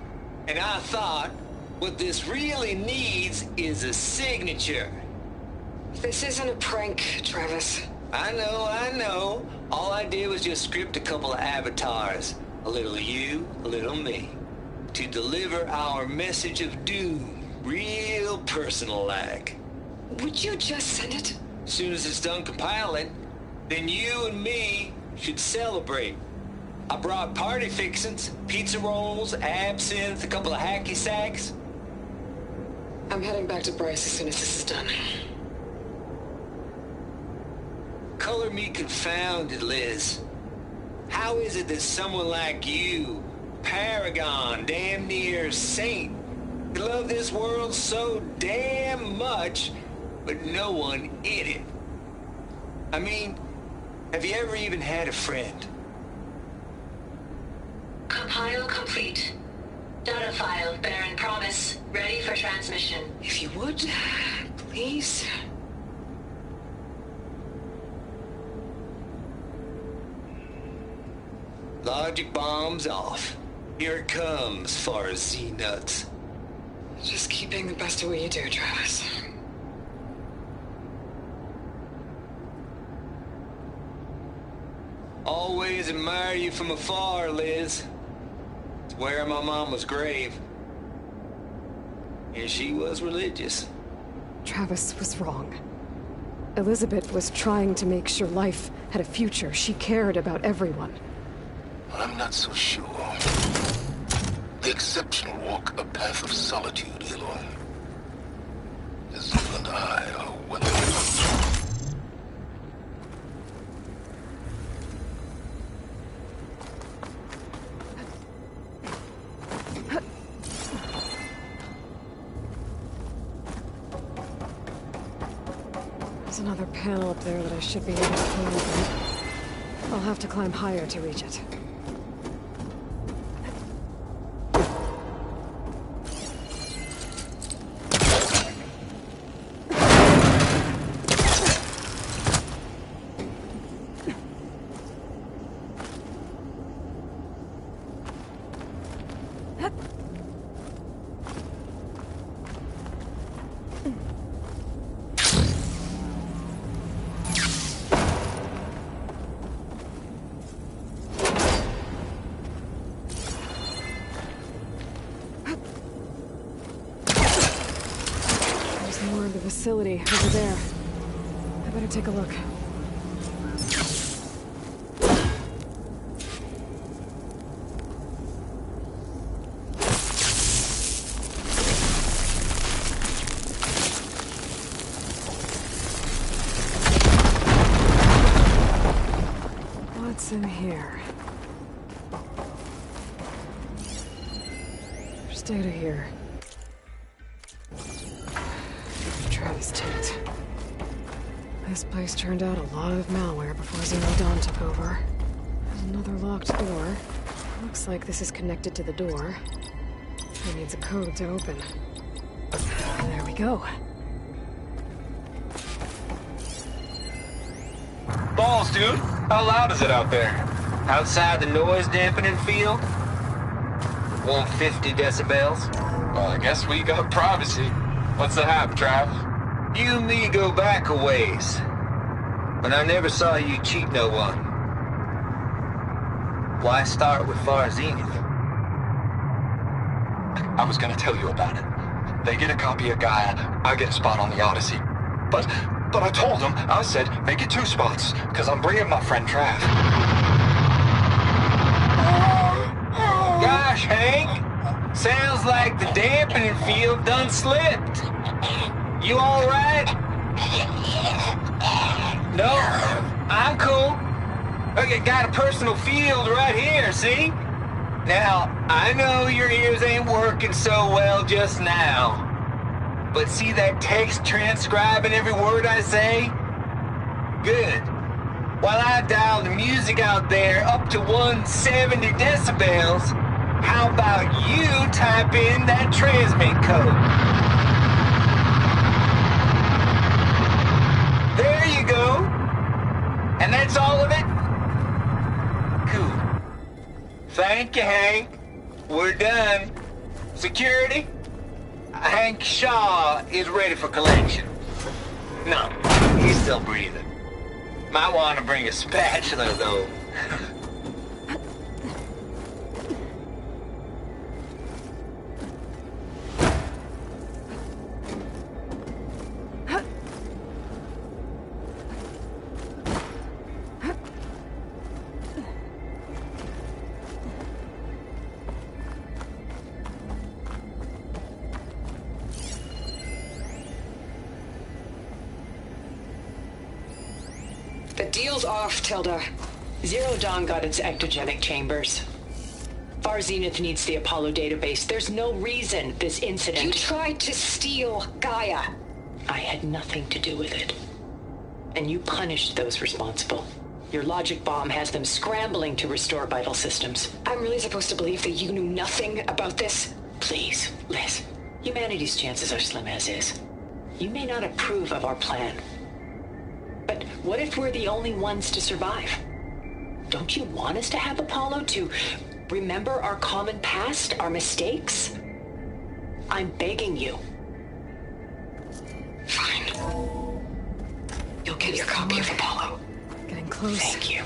And I thought, what this really needs is a signature. This isn't a prank, Travis. I know. All I did was just script a couple of avatars. A little you, a little me. To deliver our message of doom, real personal-like. Would you just send it? As soon as it's done compiling, then you and me should celebrate. I brought party fixins, pizza rolls, absinthe, a couple of hacky sacks. I'm heading back to Bryce as soon as this is done. Color me confounded, Liz. How is it that someone like you, paragon, damn near saint, could love this world so damn much, but no one in it? I mean, have you ever even had a friend? Compile complete. Data file, Baron Promise, ready for transmission. If you would, please. Logic bombs off. Here it comes, far as Z-nuts. Just keep being the best at what you do, Travis. Always admire you from afar, Liz. It's where my mama's grave. And she was religious. Travis was wrong. Elizabeth was trying to make sure life had a future. She cared about everyone. I'm not so sure. The exceptional walk a path of solitude, Aloy. As you and I are well aware. There's another panel up there that I should be able to pull open. I'll have to climb higher to reach it. Facility over there. I better take a look. What's in here? There's data here. Travis tent. This place turned out a lot of malware before Zero Dawn took over. There's another locked door. Looks like this is connected to the door. It needs a code to open. There we go. Balls, dude. How loud is it out there? Outside the noise dampening field? 150 decibels? Well, I guess we got privacy. What's the hap, Trav? You and me go back a ways. But I never saw you cheat no one. Why start with Far Zenith? I was gonna tell you about it. They get a copy of Gaia, I get a spot on the Odyssey. But I told them, I said, make it 2 spots, because I'm bringing my friend Trav. Gosh, Hank! Sounds like the dampening field done slipped. You alright? No, I'm cool. Okay, got a personal field right here, see? Now, I know your ears ain't working so well just now. But see that text transcribing every word I say? Good. While I dial the music out there up to 170 decibels, how about you type in that transmit code? There you go. And that's all of it? Cool. Thank you, Hank. We're done. Security? Hank Shaw is ready for collection. No, he's still breathing. Might want to bring a spatula, though. The deal's off, Tilda. Zero Dawn got its ectogenic chambers. Far Zenith needs the Apollo database. There's no reason this incident... You tried to steal Gaia. I had nothing to do with it. And you punished those responsible. Your logic bomb has them scrambling to restore vital systems. I'm really supposed to believe that you knew nothing about this? Please, Liz. Humanity's chances are slim as is. You may not approve of our plan. But what if we're the only ones to survive? Don't you want us to have Apollo to remember our common past, our mistakes? I'm begging you. Fine. You'll get your copy of Apollo. Getting close. Thank you.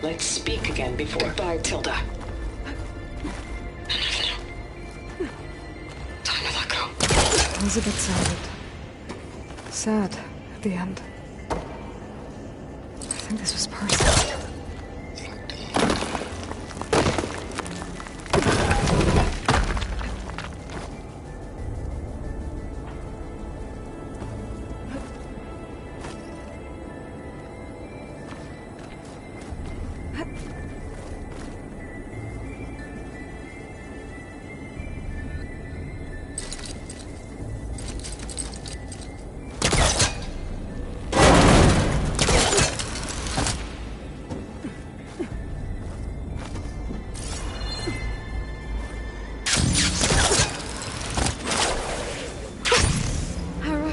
Let's speak again before... Goodbye, Tilda. Time to let go. Elizabeth sounded sad at the end. I think this was Percy.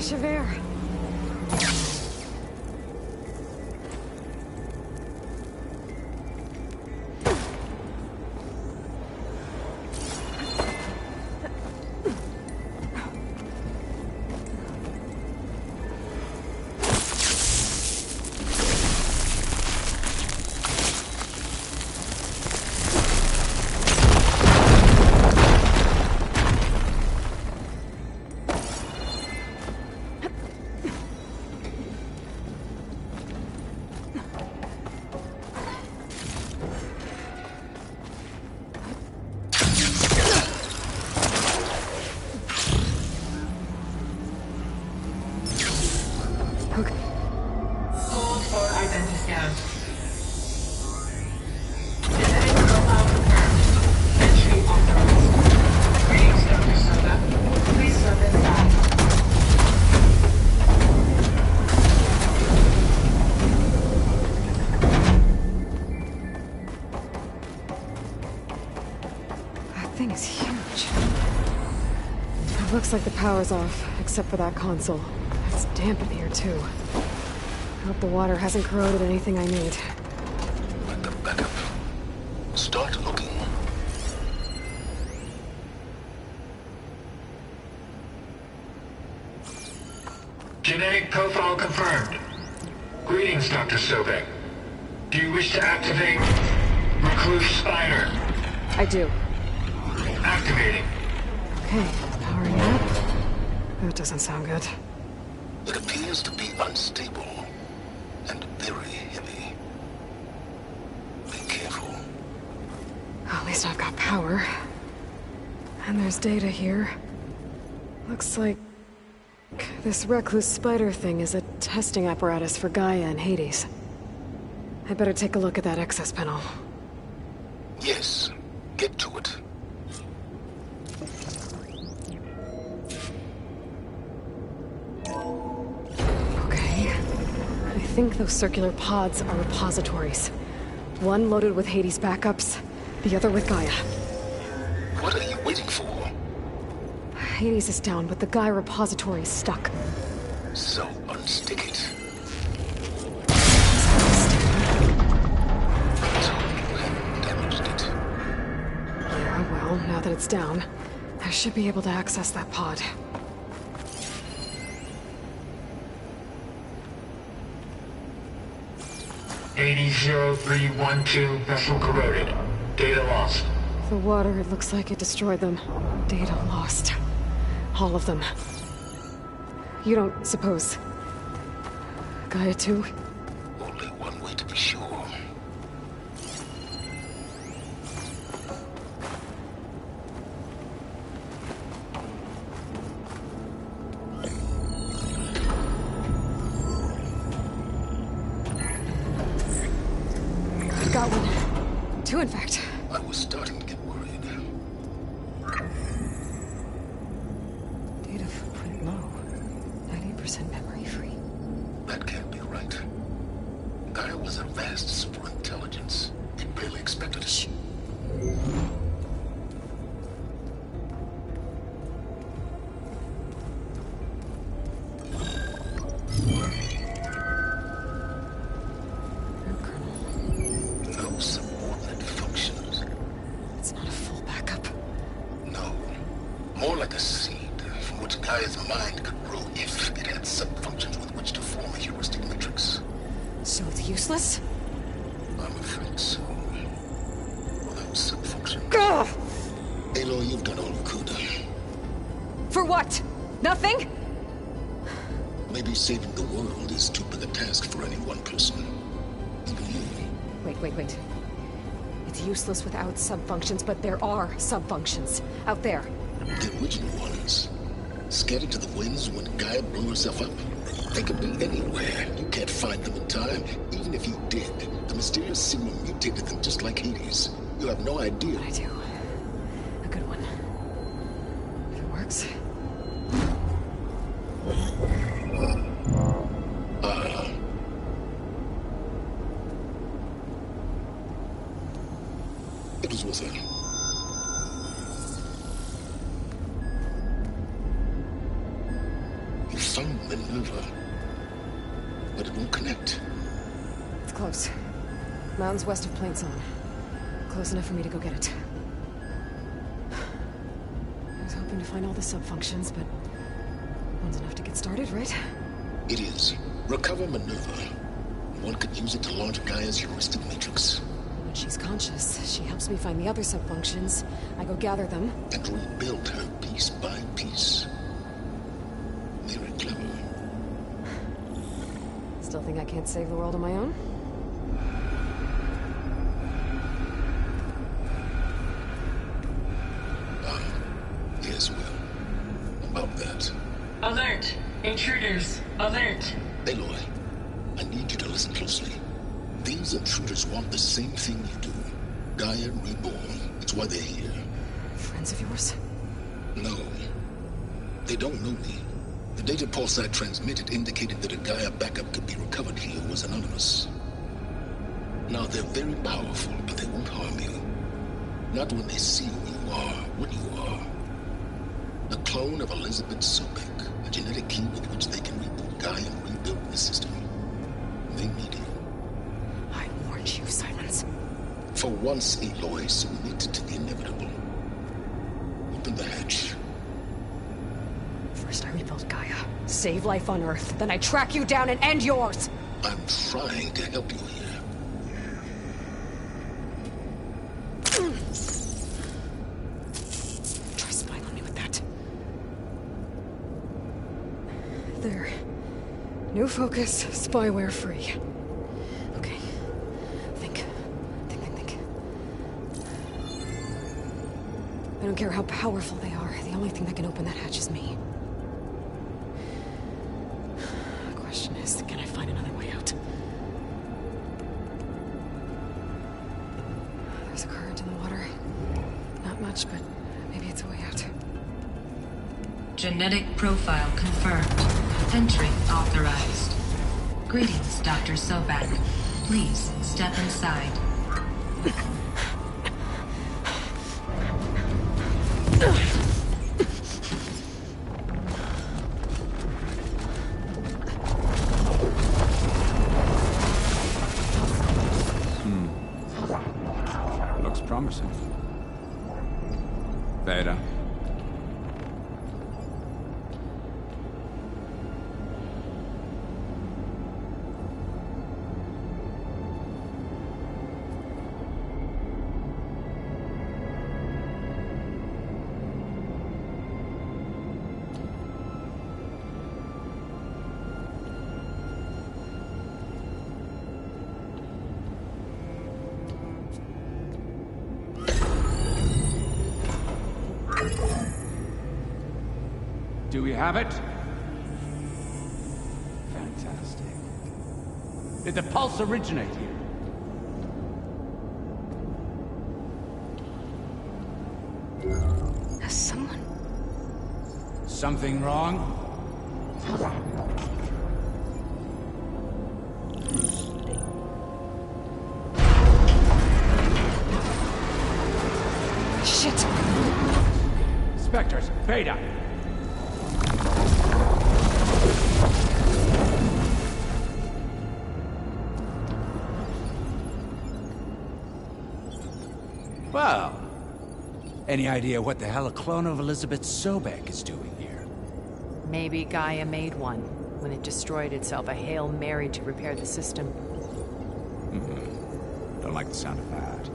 Javert. Looks like the power's off, except for that console. It's damp in here, too. I hope the water hasn't corroded anything I need. Like the backup. Start looking. Genetic profile confirmed. Greetings, Dr. Sobek. Do you wish to activate Recluse Spider? I do. Activating. Okay, powering up. That doesn't sound good. It appears to be unstable and very heavy. Be careful. At least I've got power. And there's data here. Looks like this Recluse Spider thing is a testing apparatus for Gaia and Hades. I better take a look at that access panel. Yes, get to it. Okay. I think those circular pods are repositories. One loaded with Hades backups, the other with Gaia. What are you waiting for? Hades is down, but the Gaia repository is stuck. So unstick it. Yeah, well, now that it's down, I should be able to access that pod. (80-0312) vessel corroded. Data lost. The water, it looks like it destroyed them. Data lost. All of them. You don't suppose Gaia too? Only one way to be sure. I've got one. Two, in fact. I was starting to get worried. Data footprint low. 90% memory free. That can't be right. Gaia was a vast super intelligence. You barely expected it. Shh. No subordinate functions. It's not a full backup. No. More like a seed from which Gaia's mind could grow if it had sub-functions with which to form a heuristic matrix. So it's useless? I'm afraid so. Without sub-functions. Ugh! Aloy, you've done all you could. For what? Nothing? Maybe saving the world is too big a task for any one person. Even you. Wait. It's useless without subfunctions, but there are subfunctions out there. The original ones. Scattered to the winds when Gaia blew herself up. They could be anywhere. You can't find them in time. Even if you did, the mysterious serum mutated them just like Hades. You have no idea. I do. A good one. If it works. It was with her. You found Minerva, but it won't connect. It's close. Mountains west of Plain Zone. Close enough for me to go get it. I was hoping to find all the subfunctions, but one's enough to get started, right? It is. Recover Minerva. One could use it to launch Gaia's heuristic matrix. When she's conscious, she helps me find the other subfunctions. I go gather them. And rebuild her piece by piece. Very clever. Still think I can't save the world on my own? Yes, well, about that. Alert! Intruders! Alert! Aloy, I need you to listen closely. These intruders want the same thing you do. Gaia reborn. It's why they're here. Friends of yours? No. They don't know me. The data Pulsar transmitted indicated that a Gaia backup could be recovered here was anonymous. Now, they're very powerful, but they won't harm you. Not when they see who you are, what you are. A clone of Elizabeth Sobek, a genetic key with which they can reboot Gaia and rebuild the system. They need you. I warned you, Silence. For once, Aloy, submit to the inevitable. Open the hatch. First I rebuild Gaia, save life on Earth, then I track you down and end yours! I'm trying to help you here. Try spying on me with that. There. New focus, spyware free. Okay. Think. I don't care how powerful they are. The only thing that can open that hatch is me. The question is, can I find another way out? There's a current in the water. Not much, but maybe it's a way out. Genetic profile confirmed. Entry authorized. Greetings, Dr. Sobek. Please step inside. Looks promising. Beta. Do we have it? Fantastic. Did the pulse originate here? Has someone... Something wrong? Shit! Spectres, Beta! Well, any idea what the hell a clone of Elizabeth Sobek is doing here? Maybe Gaia made one when it destroyed itself, a Hail Mary to repair the system. Don't like the sound of that.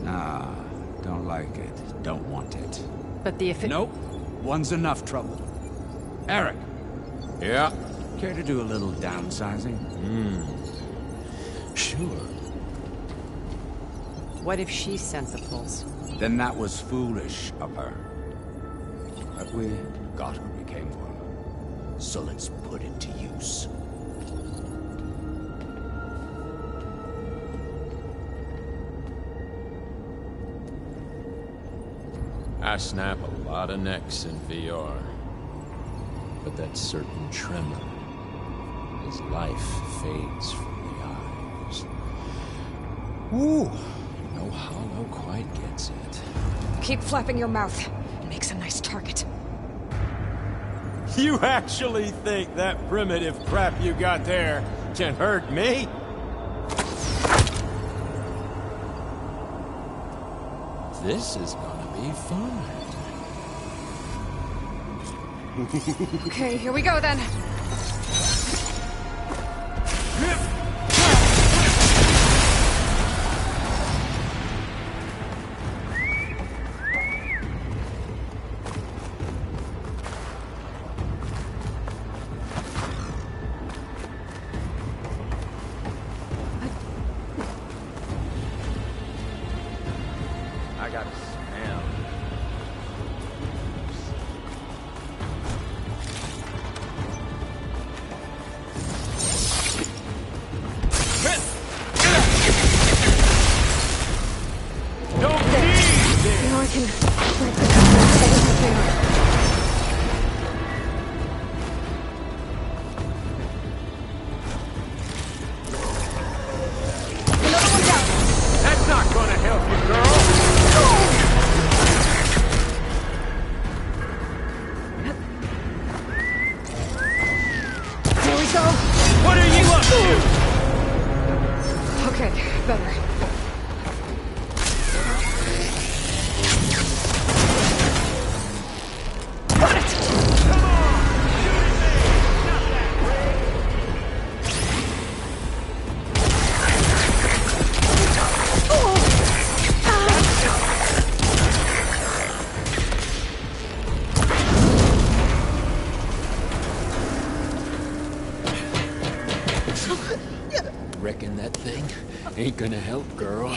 Nah, don't like it. Don't want it. But the Nope. One's enough trouble. Eric. Yeah? Care to do a little downsizing? Sure. What if she sent the pulse? Then that was foolish of her. But we got what we came for. So let's put it to use. I snap a lot of necks in VR. But that certain tremor as life fades from the eyes. Ooh, no hollow quite gets it. Keep flapping your mouth. It makes a nice target. You actually think that primitive crap you got there can hurt me? This is gonna be fun. Okay, here we go then. I got a smell. Now I can break the cover. Another one down. That's not gonna help you, girl. Here we go. What are you up to? Okay, better. Reckon that thing ain't gonna help, girl.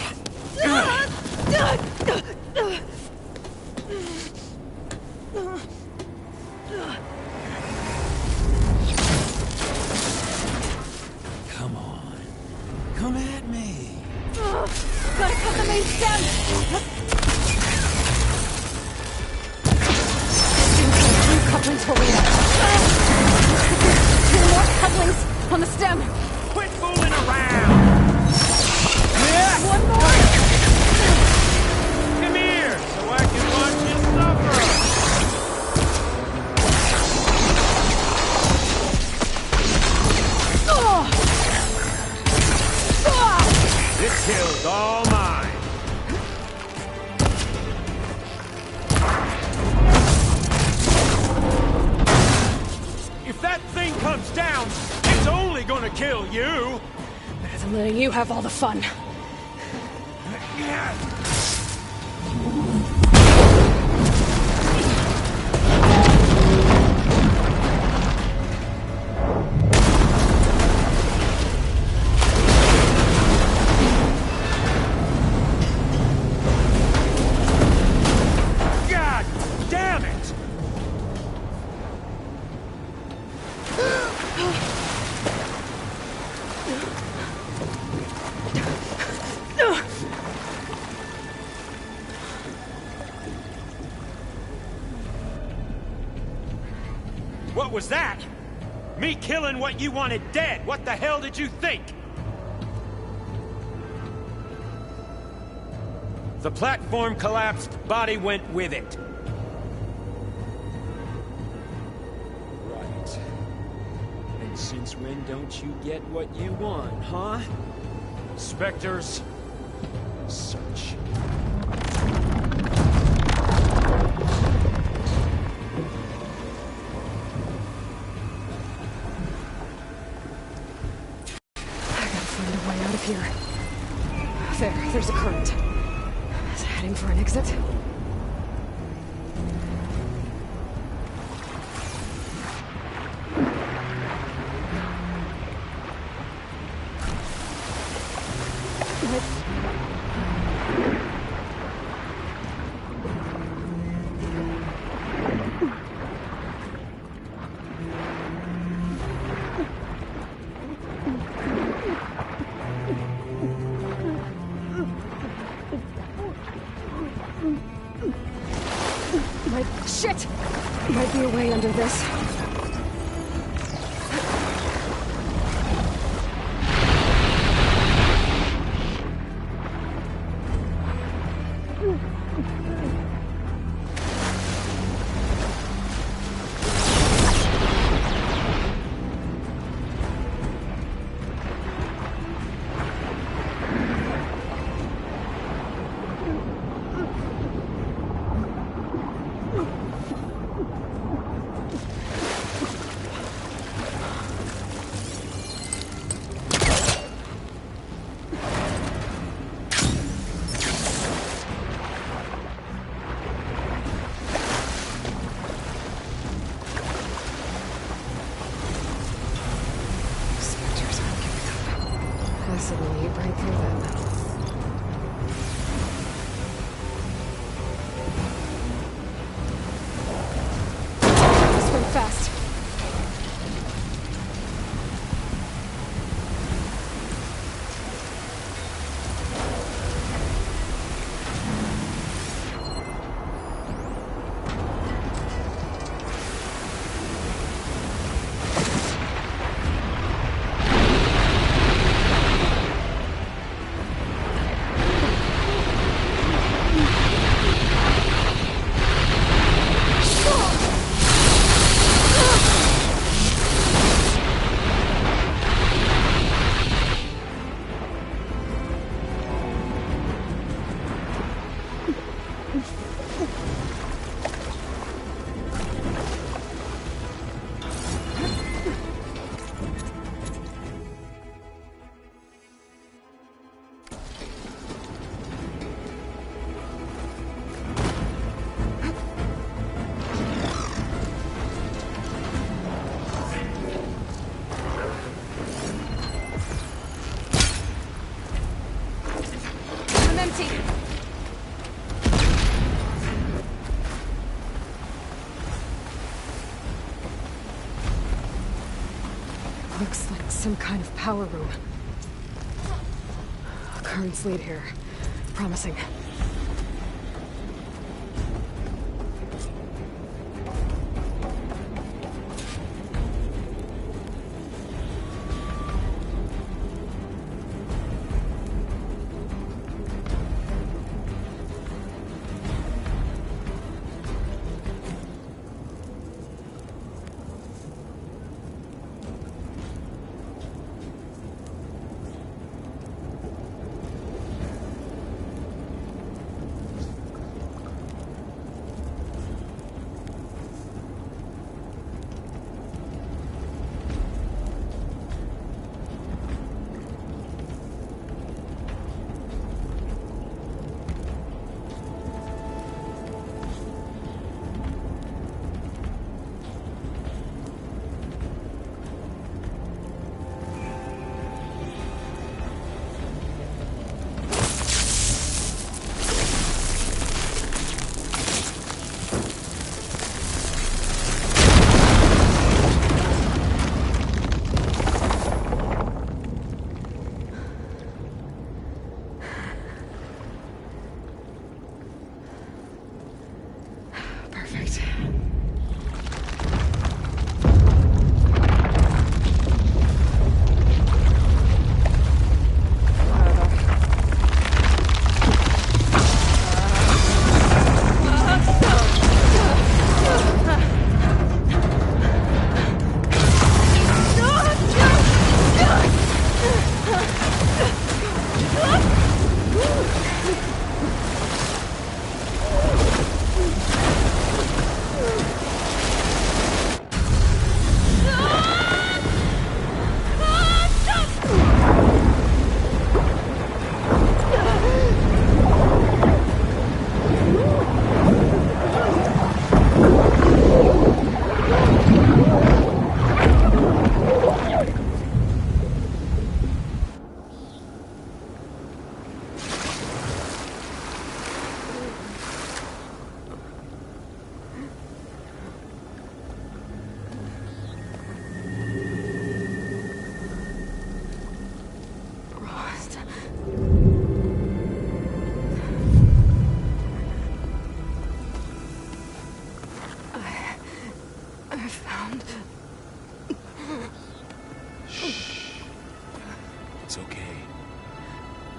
Come on. Come at me. Gotta cut the main stem! Couplings for Rita. 2 more couplings on the stem. Quit fooling around! One more. Come here, so I can watch you suffer! This kill's all mine. If that thing comes down, it's only gonna kill you. Better than letting you have all the fun. God damn it! What was that? Me killing what you wanted dead. What the hell did you think? The platform collapsed, body went with it. Right. And since when don't you get what you want, huh? Spectres, search. Here. There's a current. Is it heading for an exit? Shit! Might be a way under this. Suddenly, right through that metal. This went fast. Looks like some kind of power room. Currents lead here. Promising.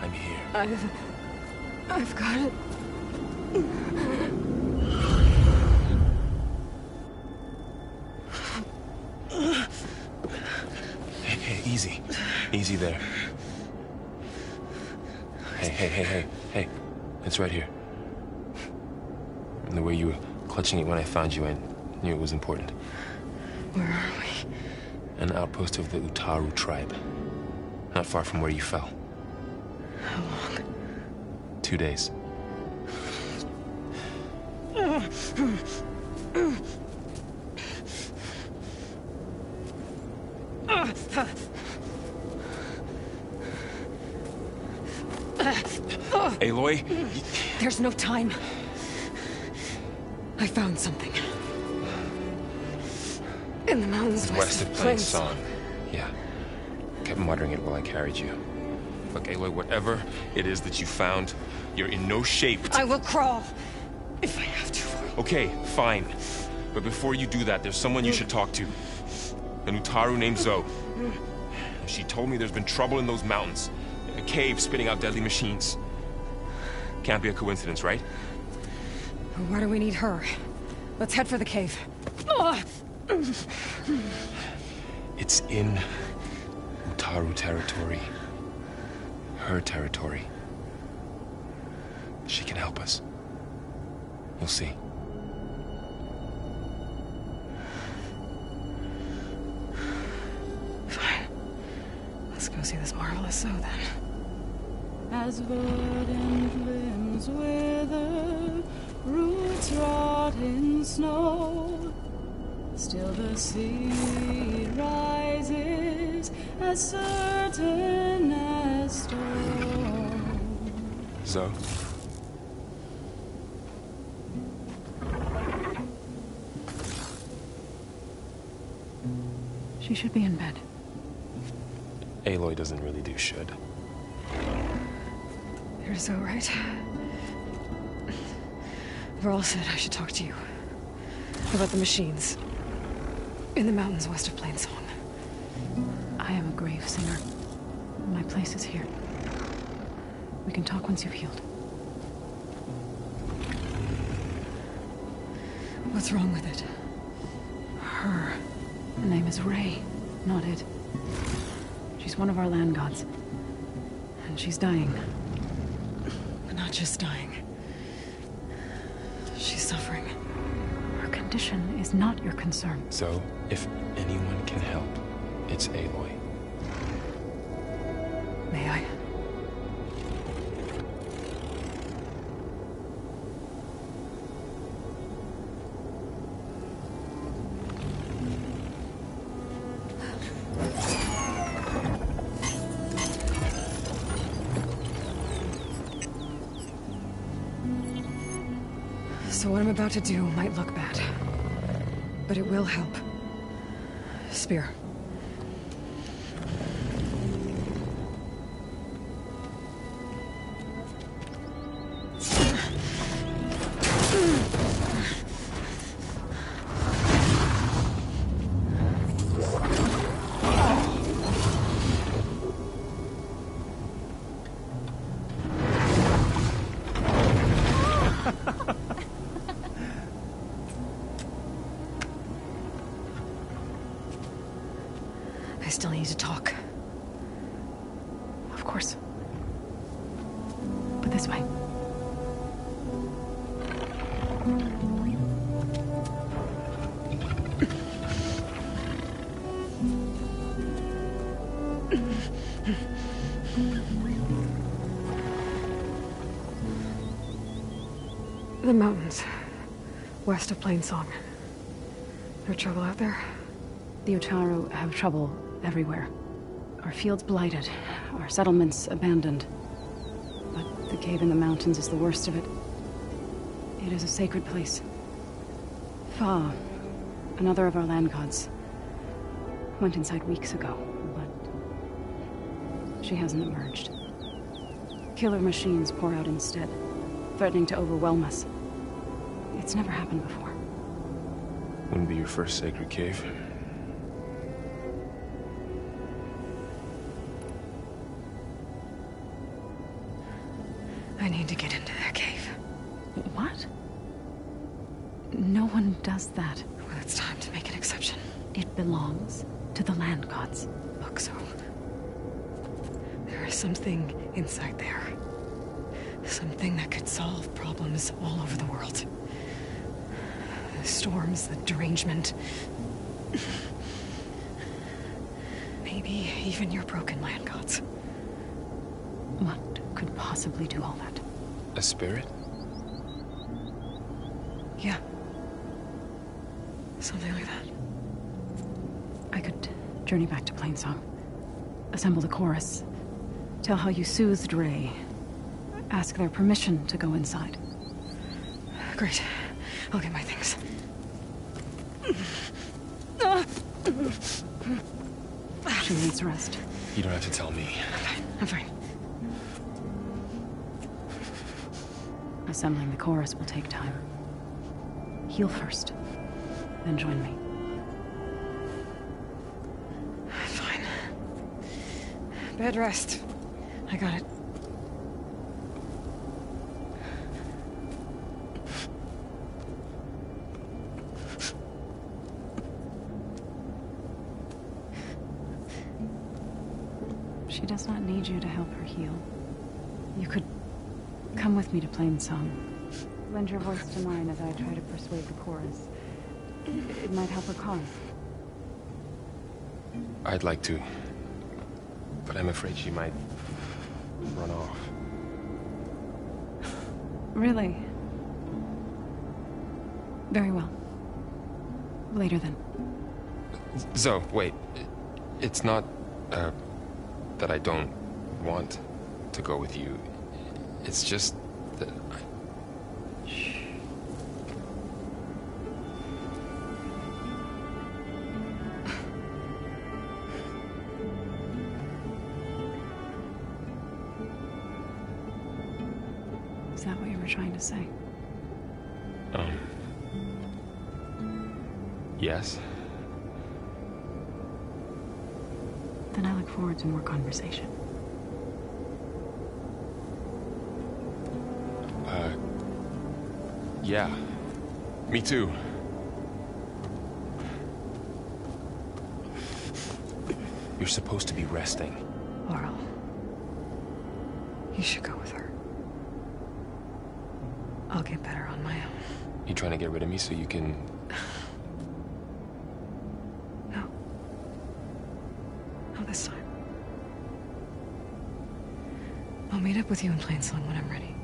I'm here. I've got it. Hey, easy. Easy there. Hey. It's right here. And the way you were clutching it when I found you, I knew it was important. Where are we? An outpost of the Utaru tribe. Not far from where you fell. How long? 2 days. Aloy? There's no time. I found something. In the mountains West of Plain Song. Yeah. Kept muttering it while I carried you. Look, Aloy, whatever it is that you found, you're in no shape to... I will crawl, if I have to. Okay, fine. But before you do that, there's someone you should talk to. An Utaru named Zoe. She told me there's been trouble in those mountains. A cave spitting out deadly machines. Can't be a coincidence, right? Why do we need her? Let's head for the cave. It's in Utaru territory. Her territory. She can help us. You'll see. Fine. Let's go see this marvelous Zoe then. As verdant limbs wither, roots rot in snow, still the sea rises as certain as stone. Zoe? She should be in bed. Aloy doesn't really do should. You're so right. Varl said I should talk to you. About the machines. In the mountains west of Plain Song. I am a grave singer. My place is here. We can talk once you've healed. What's wrong with it? Her. Her name is Ray, not it. She's one of our land gods. And she's dying. Not just dying. She's suffering. Her condition is not your concern. So, if anyone can help, it's Aloy. May I? So what I'm about to do might look bad, but it will help. Spear. I still need to talk. Of course. But this way. The mountains. West of Plain Song. There trouble out there? The Utaru have trouble everywhere. Our fields blighted, our settlements abandoned. But the cave in the mountains is the worst of it. It is a sacred place. Fa, another of our land gods, went inside weeks ago, but she hasn't emerged. Killer machines pour out instead, threatening to overwhelm us. It's never happened before. Wouldn't be your first sacred cave. I need to get into that cave. What? No one does that. Well, it's time to make an exception. It belongs to the land gods. Look, so... there is something inside there. Something that could solve problems all over the world. The storms, the derangement. Maybe even your broken land gods. What could possibly do all that? A spirit? Yeah. Something like that. I could journey back to Plainsong. Assemble the chorus. Tell how you soothed Ray. Ask their permission to go inside. Great. I'll get my things. She needs rest. You don't have to tell me. I'm fine. Assembling the chorus will take time. Heal first, then join me. Fine. Bed rest. I got it. She does not need you to help her heal. You could come with me to Plainsong. Lend your voice to mine as I try to persuade the chorus. It might help her cause. I'd like to, but I'm afraid she might run off. Really? Very well. Later then. Zoe, wait. It's not, that I don't want to go with you. It's just that Shh. Is that what you were trying to say? Yes. Then I look forward to more conversation. Yeah. Me too. You're supposed to be resting. Laurel. You should go with her. I'll get better on my own. You trying to get rid of me so you can... No. Not this time. I'll meet up with you in Plainsong when I'm ready.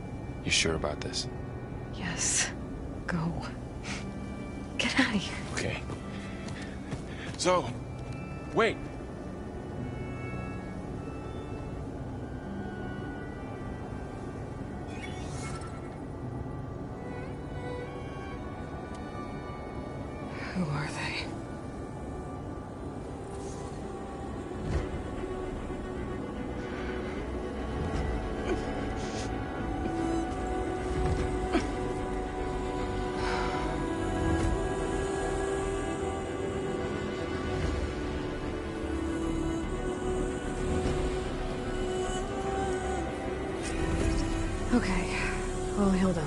You sure about this? Yes. Go. Get out of here. Okay. Zoe, wait. Who are they? Okay, all healed up.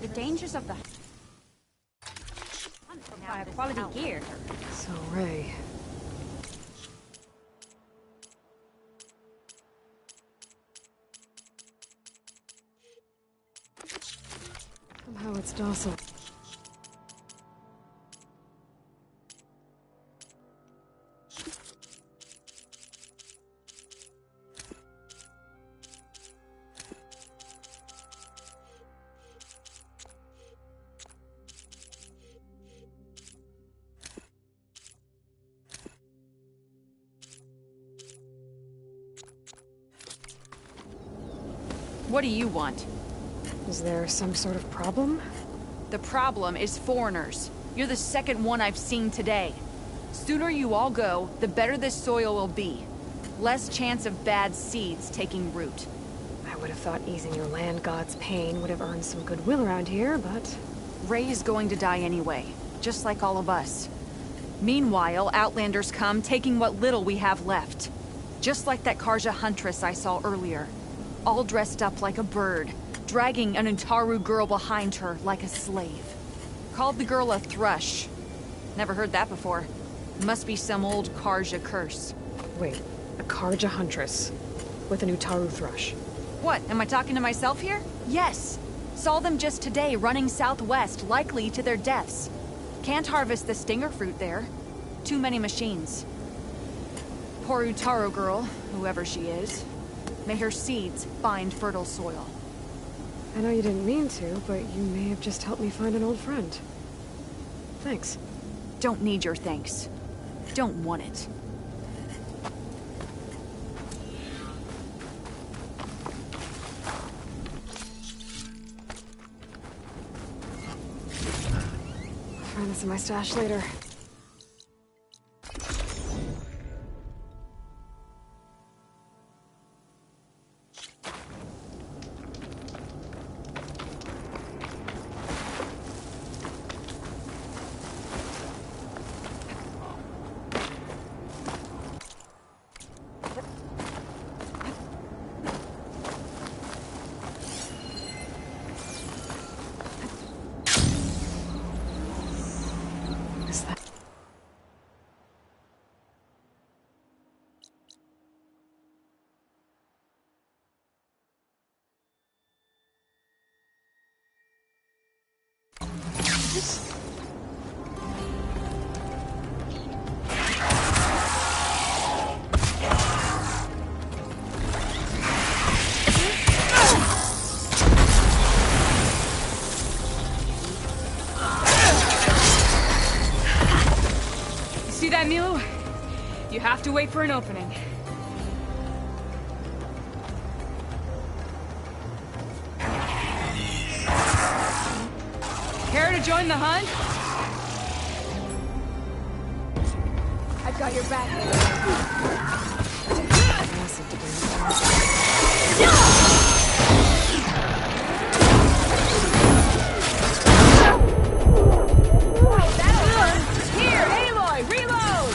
The dangers of the high quality gear. So, Ray. Somehow it's docile. What do you want? Is there some sort of problem? The problem is foreigners. You're the second one I've seen today. Sooner you all go, the better this soil will be. Less chance of bad seeds taking root. I would have thought easing your land god's pain would have earned some goodwill around here, but... Ray is going to die anyway, just like all of us. Meanwhile, Outlanders come, taking what little we have left. Just like that Karja huntress I saw earlier. All dressed up like a bird, dragging an Utaru girl behind her like a slave. Called the girl a thrush. Never heard that before. Must be some old Karja curse. Wait, a Karja huntress with an Utaru thrush. What, am I talking to myself here? Yes. Saw them just today running southwest, likely to their deaths. Can't harvest the stinger fruit there. Too many machines. Poor Utaru girl, whoever she is. May her seeds find fertile soil. I know you didn't mean to, but you may have just helped me find an old friend. Thanks. Don't need your thanks. Don't want it. I'll find this in my stash later. See that, Milu? You have to wait for an opening. Care to join the hunt? I've got your back. Here, Aloy, reload!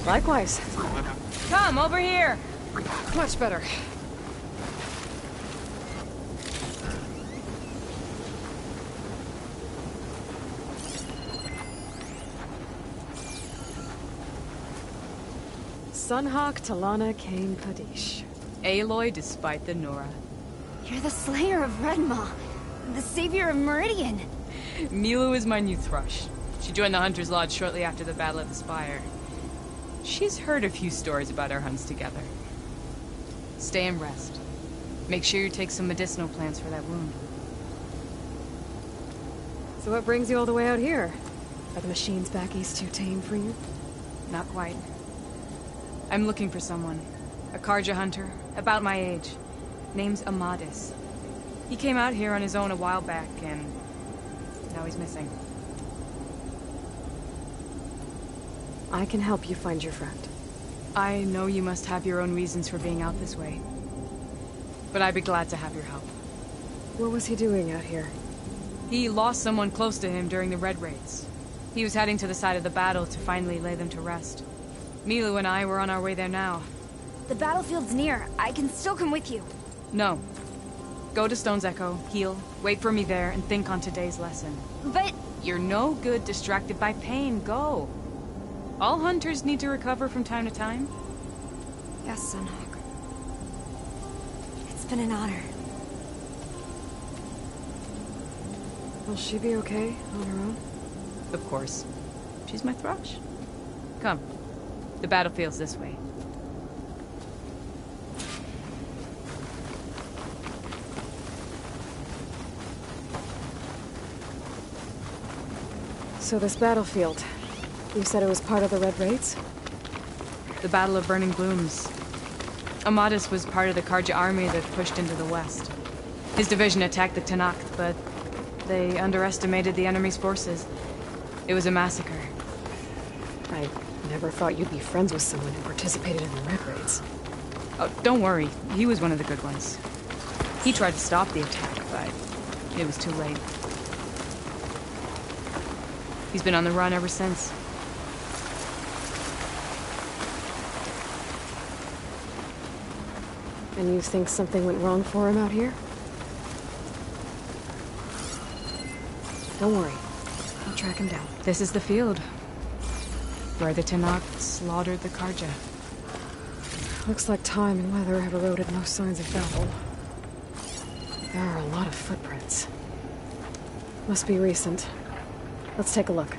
Likewise. Come, over here. Much better. Sunhawk Talana Kane Kadish. Aloy despite the Nora. You're the slayer of Redmaw, the savior of Meridian. Milu is my new thrush. She joined the Hunter's Lodge shortly after the Battle of the Spire. She's heard a few stories about our hunts together. Stay and rest. Make sure you take some medicinal plants for that wound. So what brings you all the way out here? Are the machines back east too tame for you? Not quite. I'm looking for someone. A Karja hunter, about my age. Name's Amadis. He came out here on his own a while back, and now he's missing. I can help you find your friend. I know you must have your own reasons for being out this way. But I'd be glad to have your help. What was he doing out here? He lost someone close to him during the Red Raids. He was heading to the side of the battle to finally lay them to rest. Milu and I were on our way there now. The battlefield's near. I can still come with you. No. Go to Stone's Echo, heal, wait for me there, and think on today's lesson. But... You're no good distracted by pain. Go. All hunters need to recover from time to time. Yes, Sunhawk. It's been an honor. Will she be okay on her own? Of course. She's my thrush. Come. The battlefield's this way. So this battlefield, you said it was part of the Red Raids? The Battle of Burning Glooms. Amadis was part of the Karja army that pushed into the west. His division attacked the Tenakth, but they underestimated the enemy's forces. It was a massacre. I never thought you'd be friends with someone who participated in the Red Raids. Oh, don't worry. He was one of the good ones. He tried to stop the attack, but it was too late. He's been on the run ever since. And you think something went wrong for him out here? Don't worry. I'll track him down. This is the field. Where the Tenakth slaughtered the Karja. Looks like time and weather have eroded no signs of battle. There are a lot of footprints. Must be recent. Let's take a look.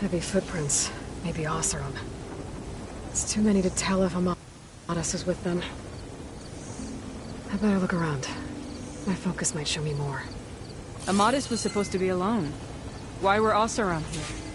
Heavy footprints. Maybe Oseram. It's too many to tell if Amadis is with them. I better look around. My focus might show me more. Amadis was supposed to be alone. Why were Oseram here?